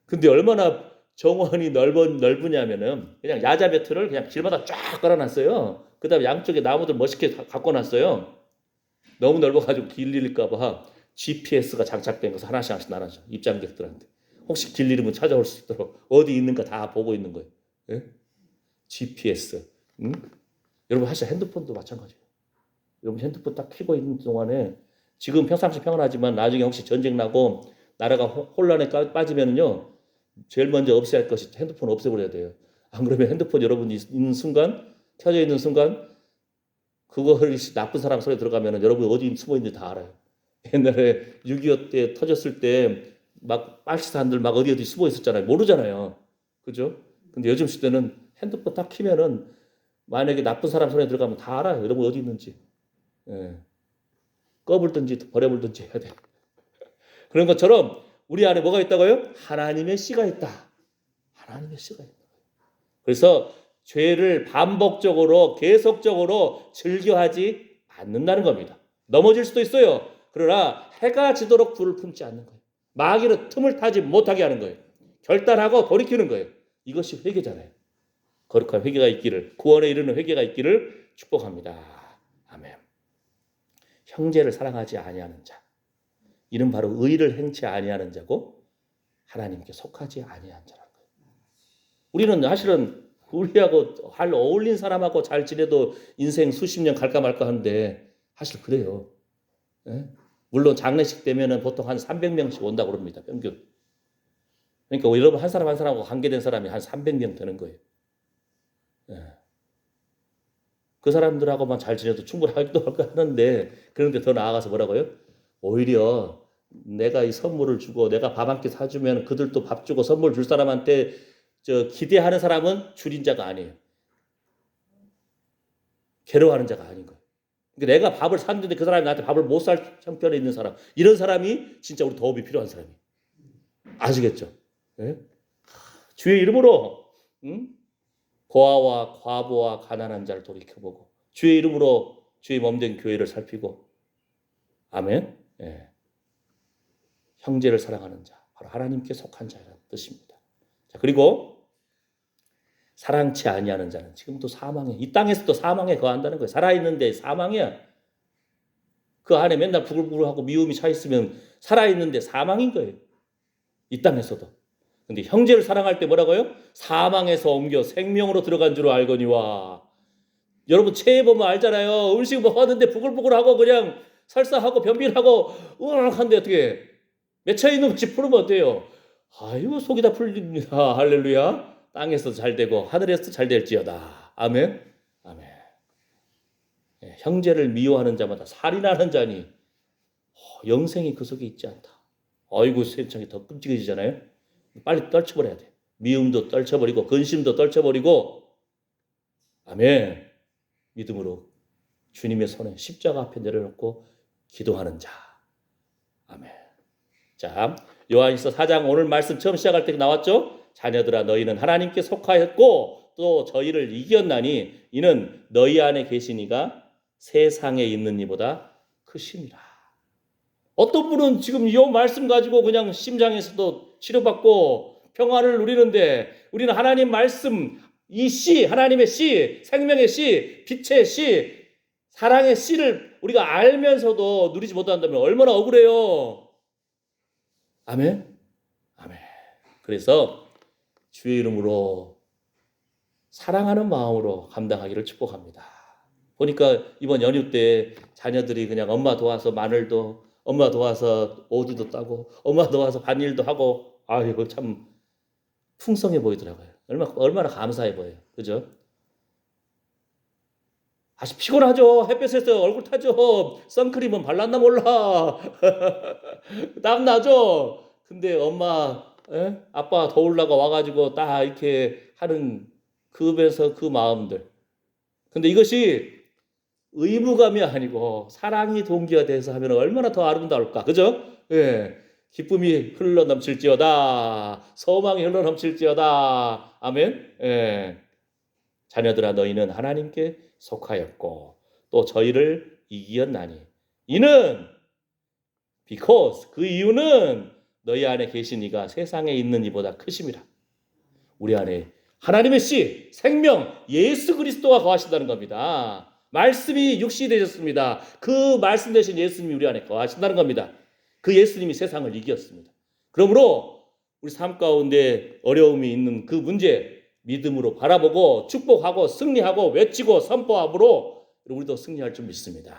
근데 얼마나 정원이 넓으냐면은 그냥 야자 배틀을 그냥 길마다 쫙 깔아놨어요. 그다음에 양쪽에 나무들 멋있게 갖고 놨어요. 너무 넓어가지고 길 잃을까봐 GPS가 장착된 것을 하나씩 하나씩 나눠줘 입장객들한테. 혹시 길 잃으면 찾아올 수 있도록 어디 있는가 다 보고 있는 거예요. 예? GPS. 응? 여러분 사실 핸드폰도 마찬가지예요. 여러분 핸드폰 딱 켜고 있는 동안에 지금 평상시 평안하지만 나중에 혹시 전쟁 나고 나라가 혼란에 빠지면은요 제일 먼저 없애야 할 것이 핸드폰 없애버려야 돼요. 안 그러면 핸드폰 여러분이 있는 순간 켜져 있는 순간 그거를 나쁜 사람 손에 들어가면은 여러분 어디 숨어 있는지 다 알아요. 옛날에 6.25 때 터졌을 때 막 빨치산들 막 어디 숨어 있었잖아요. 모르잖아요. 그죠? 근데 요즘 시대는 핸드폰 딱 키면은 만약에 나쁜 사람 손에 들어가면 다 알아요. 여러분 어디 있는지. 예. 꺼불든지 버려불든지 해야 돼. 그런 것처럼 우리 안에 뭐가 있다고요? 하나님의 씨가 있다. 하나님의 씨가 있다. 그래서 죄를 반복적으로 계속적으로 즐겨하지 않는다는 겁니다. 넘어질 수도 있어요. 그러나 해가 지도록 불을 품지 않는 거예요. 마귀는 틈을 타지 못하게 하는 거예요. 결단하고 돌이키는 거예요. 이것이 회개잖아요. 거룩한 회개가 있기를, 구원에 이르는 회개가 있기를 축복합니다. 아멘. 형제를 사랑하지 아니하는 자, 이는 바로 의를 행치 아니하는 자고 하나님께 속하지 아니한 자라는 거예요. 우리는 사실은 우리하고 어울린 사람하고 잘 지내도 인생 수십 년 갈까 말까 하는데 사실 그래요. 예? 물론 장례식 되면은 보통 한 300명씩 온다고 그럽니다. 평균. 그러니까 여러분 한 사람 한 사람하고 관계된 사람이 한 300명 되는 거예요. 예. 그 사람들하고만 잘 지내도 충분하기도 하는데 그런데 더 나아가서 뭐라고요? 오히려 내가 이 선물을 주고 내가 밥 한 끼 사주면 그들도 밥 주고 선물 줄 사람한테 기대하는 사람은 줄인 자가 아니에요. 괴로워하는 자가 아닌 거예요. 그러니까 내가 밥을 샀는데 그 사람이 나한테 밥을 못 살 형편에 있는 사람, 이런 사람이 진짜 우리 도움이 필요한 사람이에요. 아시겠죠? 네? 주의 이름으로 고아와 과부와 가난한 자를 돌이켜보고 주의 이름으로 주의 몸된 교회를 살피고 아멘. 네. 형제를 사랑하는 자, 바로 하나님께 속한 자라는 뜻입니다. 자, 그리고 사랑치 아니하는 자는 지금도 사망에, 이 땅에서도 사망에 거한다는 거예요. 살아있는데 사망이야. 그 안에 맨날 부글부글하고 미움이 차 있으면 살아있는데 사망인 거예요. 이 땅에서도. 근데 형제를 사랑할 때 뭐라고요? 사망에서 옮겨 생명으로 들어간 줄 알거니와. 여러분 체해 보면 알잖아요. 음식 먹었는데 부글부글하고 그냥 설사하고 변비하고 우악한데 어떻게 맺혀 있는 것이 풀으면 어때요? 아이고 속이 다 풀립니다. 할렐루야. 땅에서도 잘 되고 하늘에서도 잘 될지어다. 아멘. 아멘. 예, 형제를 미워하는 자마다 살인하는 자니 영생이 그 속에 있지 않다. 아이고 세상이 더 끔찍해지잖아요. 빨리 떨쳐버려야 돼. 미움도 떨쳐버리고 근심도 떨쳐버리고 아멘. 믿음으로 주님의 손에 십자가 앞에 내려놓고 기도하는 자. 아멘. 자, 요한일서 4장 오늘 말씀 처음 시작할 때 나왔죠? 자녀들아 너희는 하나님께 속하였고 또 저희를 이겼나니 이는 너희 안에 계신 이가 세상에 있는 이보다 크심이라. 어떤 분은 지금 이 말씀 가지고 그냥 심장에서도 치료받고 평안을 누리는데 우리는 하나님 말씀 이 씨, 하나님의 씨, 생명의 씨, 빛의 씨, 사랑의 씨를 우리가 알면서도 누리지 못한다면 얼마나 억울해요. 아멘. 아멘. 그래서 주의 이름으로 사랑하는 마음으로 감당하기를 축복합니다. 보니까 이번 연휴 때 자녀들이 그냥 엄마 도와서 마늘도, 엄마 도와서 오디도 따고, 엄마 도와서 밭일도 하고, 아이고 참 풍성해 보이더라고요. 얼마나 감사해 보여요. 그죠? 아주 피곤하죠. 햇볕에서 얼굴 타죠. 선크림은 발랐나 몰라. 땀 나죠. 근데 엄마, 아빠 더울라고 와가지고 딱 이렇게 하는 그 배에서 그 마음들. 근데 이것이 의무감이 아니고 사랑이 동기가 돼서 하면 얼마나 더 아름다울까. 그죠? 예. 기쁨이 흘러 넘칠지어다. 소망이 흘러 넘칠지어다. 아멘. 예. 자녀들아 너희는 하나님께 속하였고 또 저희를 이기었나니 이는 Because 그 이유는 너희 안에 계신 이가 세상에 있는 이보다 크심이라. 우리 안에 하나님의 씨, 생명, 예수 그리스도가 거하신다는 겁니다. 말씀이 육신이 되셨습니다. 그 말씀 되신 예수님이 우리 안에 거하신다는 겁니다. 그 예수님이 세상을 이겼습니다. 그러므로 우리 삶 가운데 어려움이 있는 그 문제 믿음으로 바라보고 축복하고 승리하고 외치고 선포함으로 우리도 승리할 줄 믿습니다.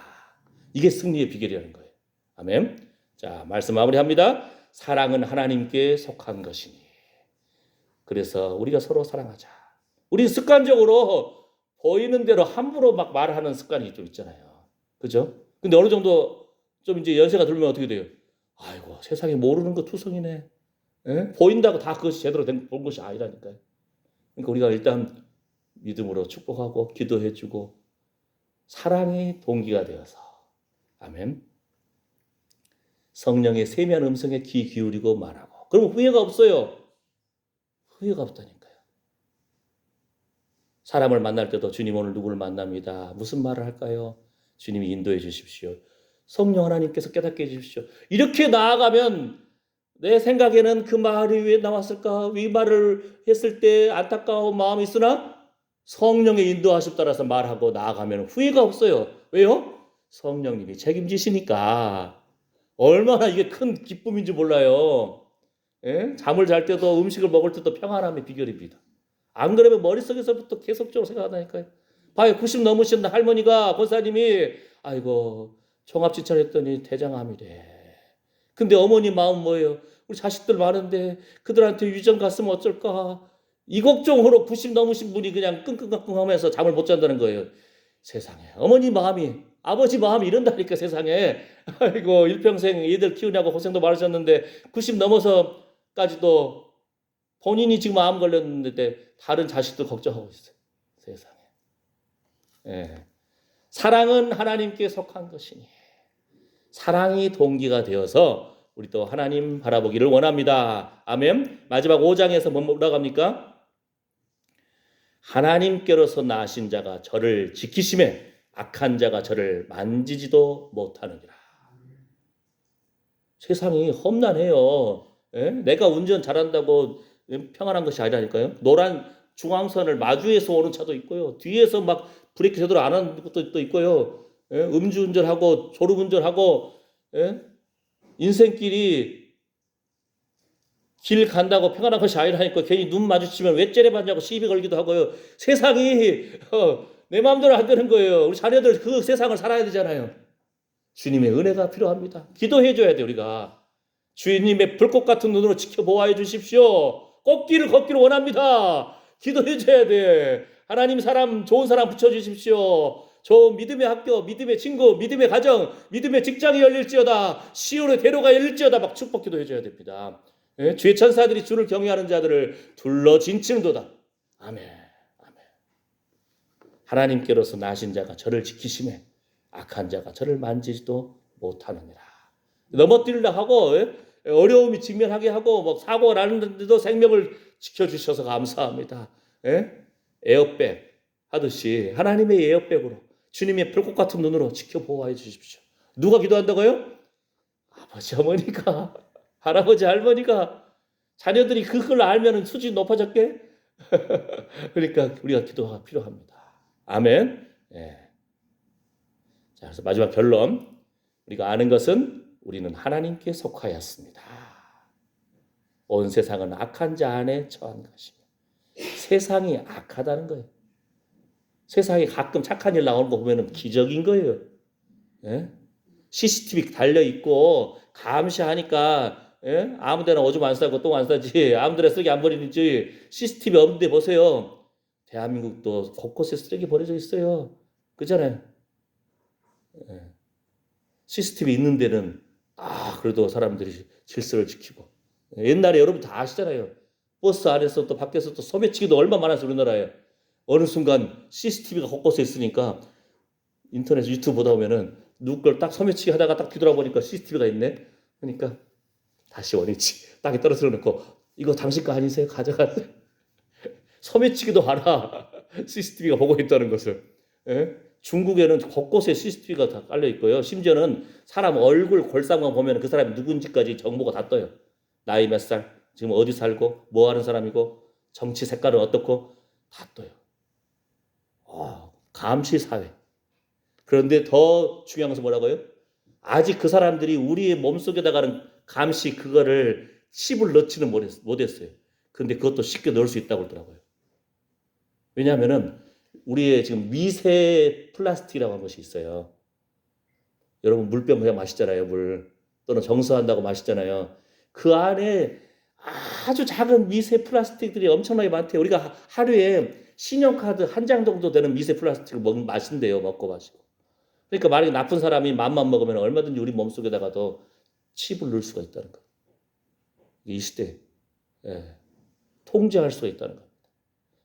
이게 승리의 비결이라는 거예요. 아멘. 자, 말씀 마무리합니다. 사랑은 하나님께 속한 것이니. 그래서 우리가 서로 사랑하자. 우리 습관적으로 보이는 대로 함부로 막 말하는 습관이 좀 있잖아요. 그죠? 근데 어느 정도 좀 이제 연세가 들면 어떻게 돼요? 아이고, 세상에 모르는 거 투성이네. 예? 보인다고 다 그것이 제대로 된 것이 아니라니까요. 그러니까 우리가 일단 믿음으로 축복하고 기도해주고 사랑이 동기가 되어서 아멘. 성령의 세미한 음성에 귀 기울이고 말하고 그러면 후회가 없어요. 후회가 없다니까요. 사람을 만날 때도 주님 오늘 누구를 만납니다. 무슨 말을 할까요? 주님이 인도해 주십시오. 성령 하나님께서 깨닫게 해주십시오. 이렇게 나아가면 내 생각에는 그 말이 왜 나왔을까? 이 말을 했을 때 안타까운 마음이 있으나 성령의 인도하심 따라서 말하고 나아가면 후회가 없어요. 왜요? 성령님이 책임지시니까. 얼마나 이게 큰 기쁨인지 몰라요. 예? 잠을 잘 때도 음식을 먹을 때도 평안함의 비결입니다. 안 그러면 머릿속에서부터 계속적으로 생각하다니까요. 봐요. 90 넘으신 할머니가 권사님이 아이고 종합지찰했더니 대장암이래. 근데 어머니 마음 뭐예요? 우리 자식들 많은데 그들한테 유전 갔으면 어쩔까? 이 걱정으로 90 넘으신 분이 그냥 끙끙끙끙하면서 잠을 못 잔다는 거예요. 세상에 어머니 마음이 아버지 마음이 이런다니까 세상에. 아이고 일평생 애들 키우냐고 고생도 많으셨는데 90 넘어서까지도 본인이 지금 암 걸렸는데 다른 자식들 걱정하고 있어요. 세상에. 예. 사랑은 하나님께 속한 것이니 사랑이 동기가 되어서 우리 또 하나님 바라보기를 원합니다. 아멘. 마지막 5장에서 뭐라고 합니까? 하나님께로서 나신 자가 저를 지키심에 악한 자가 저를 만지지도 못하느니라. 세상이 험난해요. 예? 내가 운전 잘한다고 평안한 것이 아니라니까요. 노란 중앙선을 마주해서 오는 차도 있고요. 뒤에서 막 브레이크 제대로 안 하는 것도 또 있고요. 예? 음주운전하고 졸음운전하고 예? 인생길이 길 간다고 평안한 것이 아니라니까. 괜히 눈 마주치면 왜 째려봤냐고 시비 걸기도 하고요. 세상이 내 마음대로 안 되는 거예요. 우리 자녀들 그 세상을 살아야 되잖아요. 주님의 은혜가 필요합니다. 기도해 줘야 돼요. 우리가 주님의 불꽃 같은 눈으로 지켜보아 주십시오. 꽃길을 걷기를 원합니다. 기도해 줘야 돼. 하나님 사람 좋은 사람 붙여주십시오. 좋은 믿음의 학교, 믿음의 친구, 믿음의 가정, 믿음의 직장이 열릴지어다. 시온의 대로가 열릴지어다. 막 축복 기도해 줘야 됩니다. 예? 주의 천사들이 주를 경외하는 자들을 둘러진층도다. 아멘. 아멘. 하나님께로서 나신 자가 저를 지키심에 악한 자가 저를 만지지도 못하느니라. 넘어뜨리려 하고 어려움이 직면하게 하고 뭐 사고가 나는데도 생명을 지켜주셔서 감사합니다. 에어백 하듯이 하나님의 에어백으로 주님의 불꽃 같은 눈으로 지켜보호해 주십시오. 누가 기도한다고요? 아버지 어머니가 할아버지 할머니가 자녀들이 그걸 알면 수준이 높아졌게. 그러니까 우리가 기도가 필요합니다. 아멘. 예. 자, 그래서 마지막 결론. 우리가 아는 것은 우리는 하나님께 속하였습니다. 온 세상은 악한 자 안에 처한 것이며 세상이 악하다는 거예요. 세상에 가끔 착한 일 나오는 거 보면 기적인 거예요. 예? CCTV 달려있고 감시하니까 아무데나 오줌 안 싸고 똥 안 싸지 아무데나 쓰레기 안 버리는지 CCTV 없는 데 보세요. 대한민국도 곳곳에 쓰레기 버려져 있어요. 그잖아요. CCTV 있는 데는 그래도 사람들이 질서를 지키고. 옛날에 여러분 다 아시잖아요. 버스 안에서 또 밖에서 또 소매치기도 얼마나 많아서 우리나라에. 어느 순간 CCTV가 곳곳에 있으니까 인터넷 유튜브 보다 보면은 누구 걸 딱 소매치기 하다가 딱 뒤돌아보니까 CCTV가 있네. 그러니까 다시 원위치 땅에 떨어뜨려 놓고 이거 당신 거 아니세요? 가져가세요. 소매치기도 알아. CCTV가 보고 있다는 것을. 중국에는 곳곳에 CCTV가 다 깔려 있고요. 심지어는 사람 얼굴 골상만 보면 그 사람이 누군지까지 정보가 다 떠요. 나이 몇 살, 지금 어디 살고, 뭐 하는 사람이고, 정치 색깔은 어떻고 다 떠요. 감시 사회. 그런데 더 중요한 것은 뭐라고요? 아직 그 사람들이 우리의 몸속에다가는 감시 그거를 칩을 넣지는 못했어요. 근데 그것도 쉽게 넣을 수 있다고 그러더라고요. 왜냐하면은 우리의 지금 미세 플라스틱이라고 하는 것이 있어요. 여러분 물병 그냥 마시잖아요. 물. 또는 정수한다고 마시잖아요. 그 안에 아주 작은 미세 플라스틱들이 엄청나게 많대요. 우리가 하루에 신용카드 한 장 정도 되는 미세 플라스틱을 마신대요. 먹고 마시고. 그러니까 만약에 나쁜 사람이 맘만 먹으면 얼마든지 우리 몸속에다가도 칩을 넣을 수가 있다는 거예요. 이 시대에 통제할 수가 있다는 겁니다.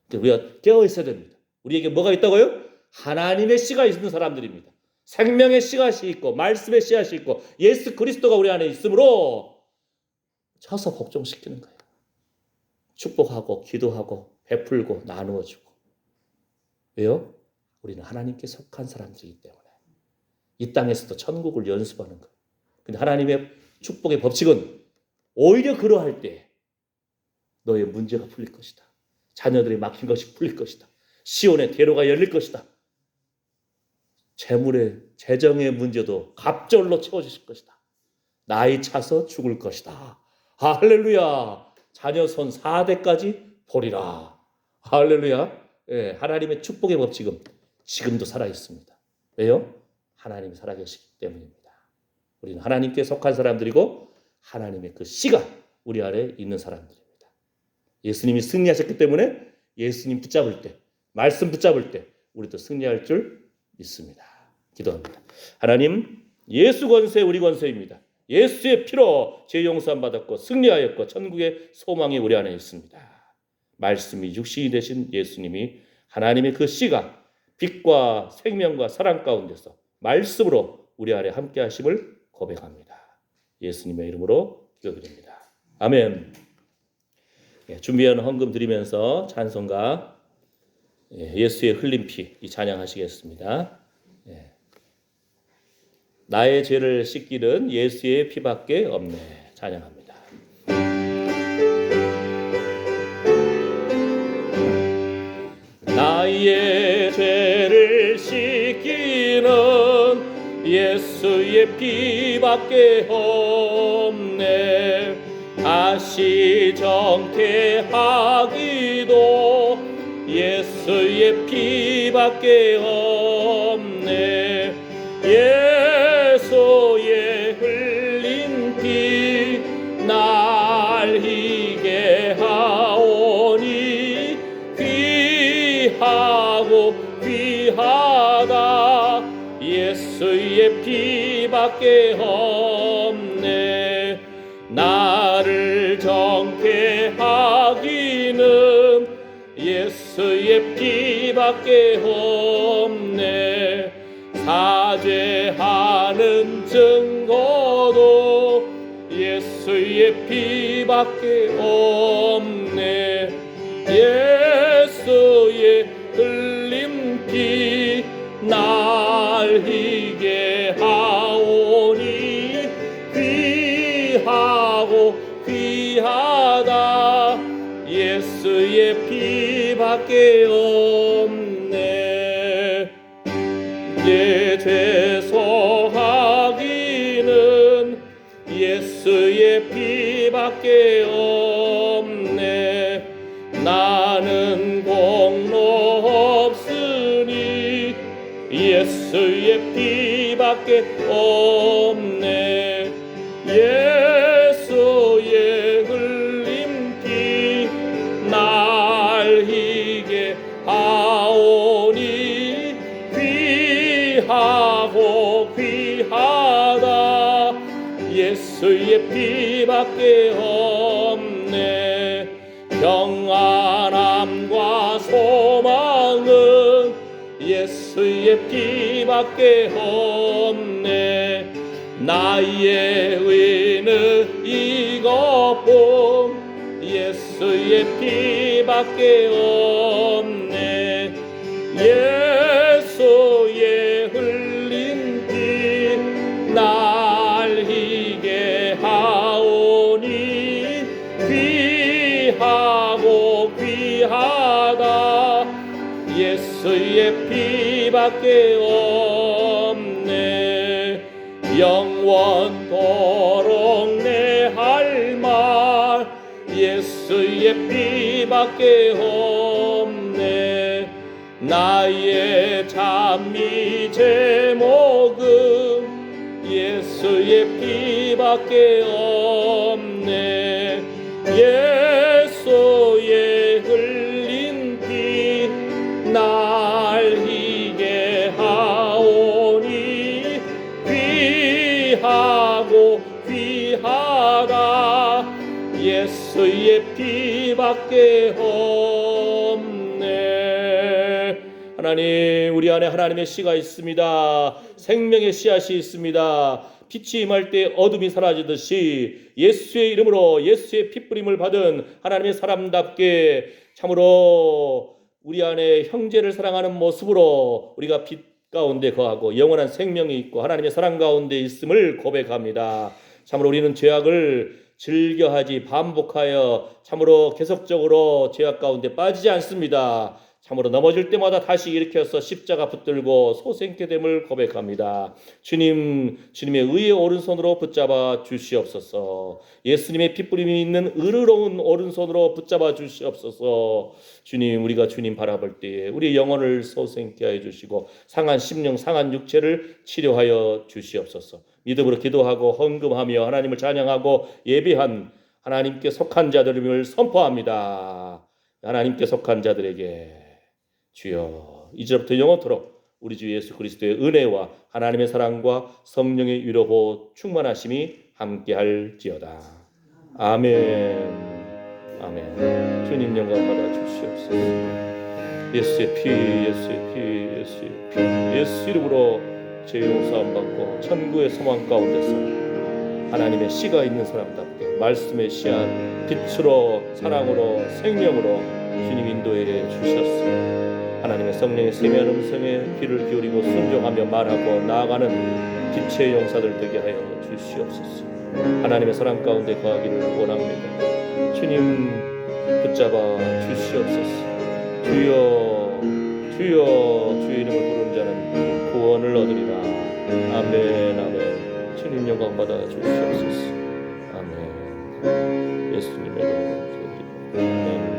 그러니까 우리가 깨어 있어야 됩니다. 우리에게 뭐가 있다고요? 하나님의 씨가 있는 사람들입니다. 생명의 씨앗이 있고 말씀의 씨앗이 있고 예수 그리스도가 우리 안에 있으므로 쳐서 복종시키는 거예요. 축복하고 기도하고 베풀고 나누어주고. 왜요? 우리는 하나님께 속한 사람들이기 때문에 이 땅에서도 천국을 연습하는 거예요. 근데 하나님의 축복의 법칙은 오히려 그러할 때 너의 문제가 풀릴 것이다. 자녀들이 막힌 것이 풀릴 것이다. 시온의 대로가 열릴 것이다. 재정의 문제도 갑절로 채워주실 것이다. 나이 차서 죽을 것이다. 할렐루야. 자녀 손 4대까지 보리라. 할렐루야. 하나님의 축복의 법칙은 지금도 살아있습니다. 왜요? 하나님이 살아계시기 때문입니다. 우리는 하나님께 속한 사람들이고 하나님의 그 씨가 우리 안에 있는 사람들입니다. 예수님이 승리하셨기 때문에 예수님 붙잡을 때, 말씀 붙잡을 때 우리도 승리할 줄 믿습니다. 기도합니다. 하나님, 예수 권세 우리 권세입니다. 예수의 피로 죄 용서함 받았고 승리하였고 천국의 소망이 우리 안에 있습니다. 말씀이 육신이 되신 예수님이 하나님의 그 씨가 빛과 생명과 사랑 가운데서 말씀으로 우리 안에 함께 하심을 고백합니다. 예수님의 이름으로 기도드립니다. 아멘. 준비한 헌금 드리면서 찬송가 예수의 흘린 피 이 찬양하시겠습니다. 나의 죄를 씻기는 예수의 피밖에 없네. 찬양합니다. 나의 죄를 씻기는 예수의 피밖에 없네. 다시 정케하기도 예수의 피밖에 없네. 예수의 흘린 피 날 희게 하오니 귀하고 귀하다. 예수의 피밖에 없네. 나를 정케 하기는 예수의 피밖에 없네. 사죄하는 증거도 예수의 피밖에 없네. 예수의 흘린 피 날 희게 하오니 귀하고 귀하다. 예수의 피밖에 없네. 내 죄 사하기는 예수의 피밖에 없네. 나는 공로 없으니 예수의 피밖에 없네. 예수의 흘린 피 날 희게 하오니 귀하고 귀하다. 예수의 피밖에 없네. 평안함과 소망은 예수의 피밖에 없네. 나의 의는 이것뿐 예수의 피밖에 없네. 예수의 귀하고 귀하다. 예수의 피밖에 없네. 영원토록 내 할 말 예수의 피밖에 없네. 나의 찬미 제목은 예수의 피밖에 없네. 예수의 흘린 피 날 희게 하오니 귀하고 귀하다. 예수의 피밖에 없네. 하나님, 우리 안에 하나님의 씨가 있습니다. 생명의 씨앗이 있습니다. 빛이 임할 때 어둠이 사라지듯이 예수의 이름으로 예수의 핏부림을 받은 하나님의 사람답게 참으로 우리 안에 형제를 사랑하는 모습으로 우리가 빛 가운데 거하고 영원한 생명이 있고 하나님의 사랑 가운데 있음을 고백합니다. 참으로 우리는 죄악을 즐겨하지 반복하여 참으로 계속적으로 죄악 가운데 빠지지 않습니다. 참으로 넘어질 때마다 다시 일으켜서 십자가 붙들고 소생케 됨을 고백합니다. 주님, 주님의 의의 오른손으로 붙잡아 주시옵소서. 예수님의 핏부림이 있는 의로운 오른손으로 붙잡아 주시옵소서. 주님, 우리가 주님 바라볼 때에 우리 영혼을 소생케 하여 주시고 상한 심령, 상한 육체를 치료하여 주시옵소서. 믿음으로 기도하고 헌금하며 하나님을 찬양하고 예배한 하나님께 속한 자들임을 선포합니다. 하나님께 속한 자들에게 주여 이제부터 영원토록 우리 주 예수 그리스도의 은혜와 하나님의 사랑과 성령의 위로보 충만하심이 함께할지어다. 아멘. 아멘. 주님 영광 받아 주시옵소서. 예수의 피, 예수의 피, 예수의 피, 예수 이름으로 죄 용서함 받고 천국의 소망 가운데서 하나님의 씨가 있는 사람답게 말씀의 씨앗 빛으로 사랑으로 생명으로 주님 인도해 주셨습니다. 하나님의 성령의 세미한 음성에 귀를 기울이고 순종하며 말하고 나아가는 빛의 용사들 되게 하여 주시옵소서. 하나님의 사랑 가운데 거하기를 원합니다. 주님 붙잡아 주시옵소서. 주여 주여 주의 이름을 부르는 자는 구원을 얻으리라. 아멘 아멘. 주님 영광 받아 주시옵소서. 아멘. 예수님의 이름으로 기도드립니다. 아멘.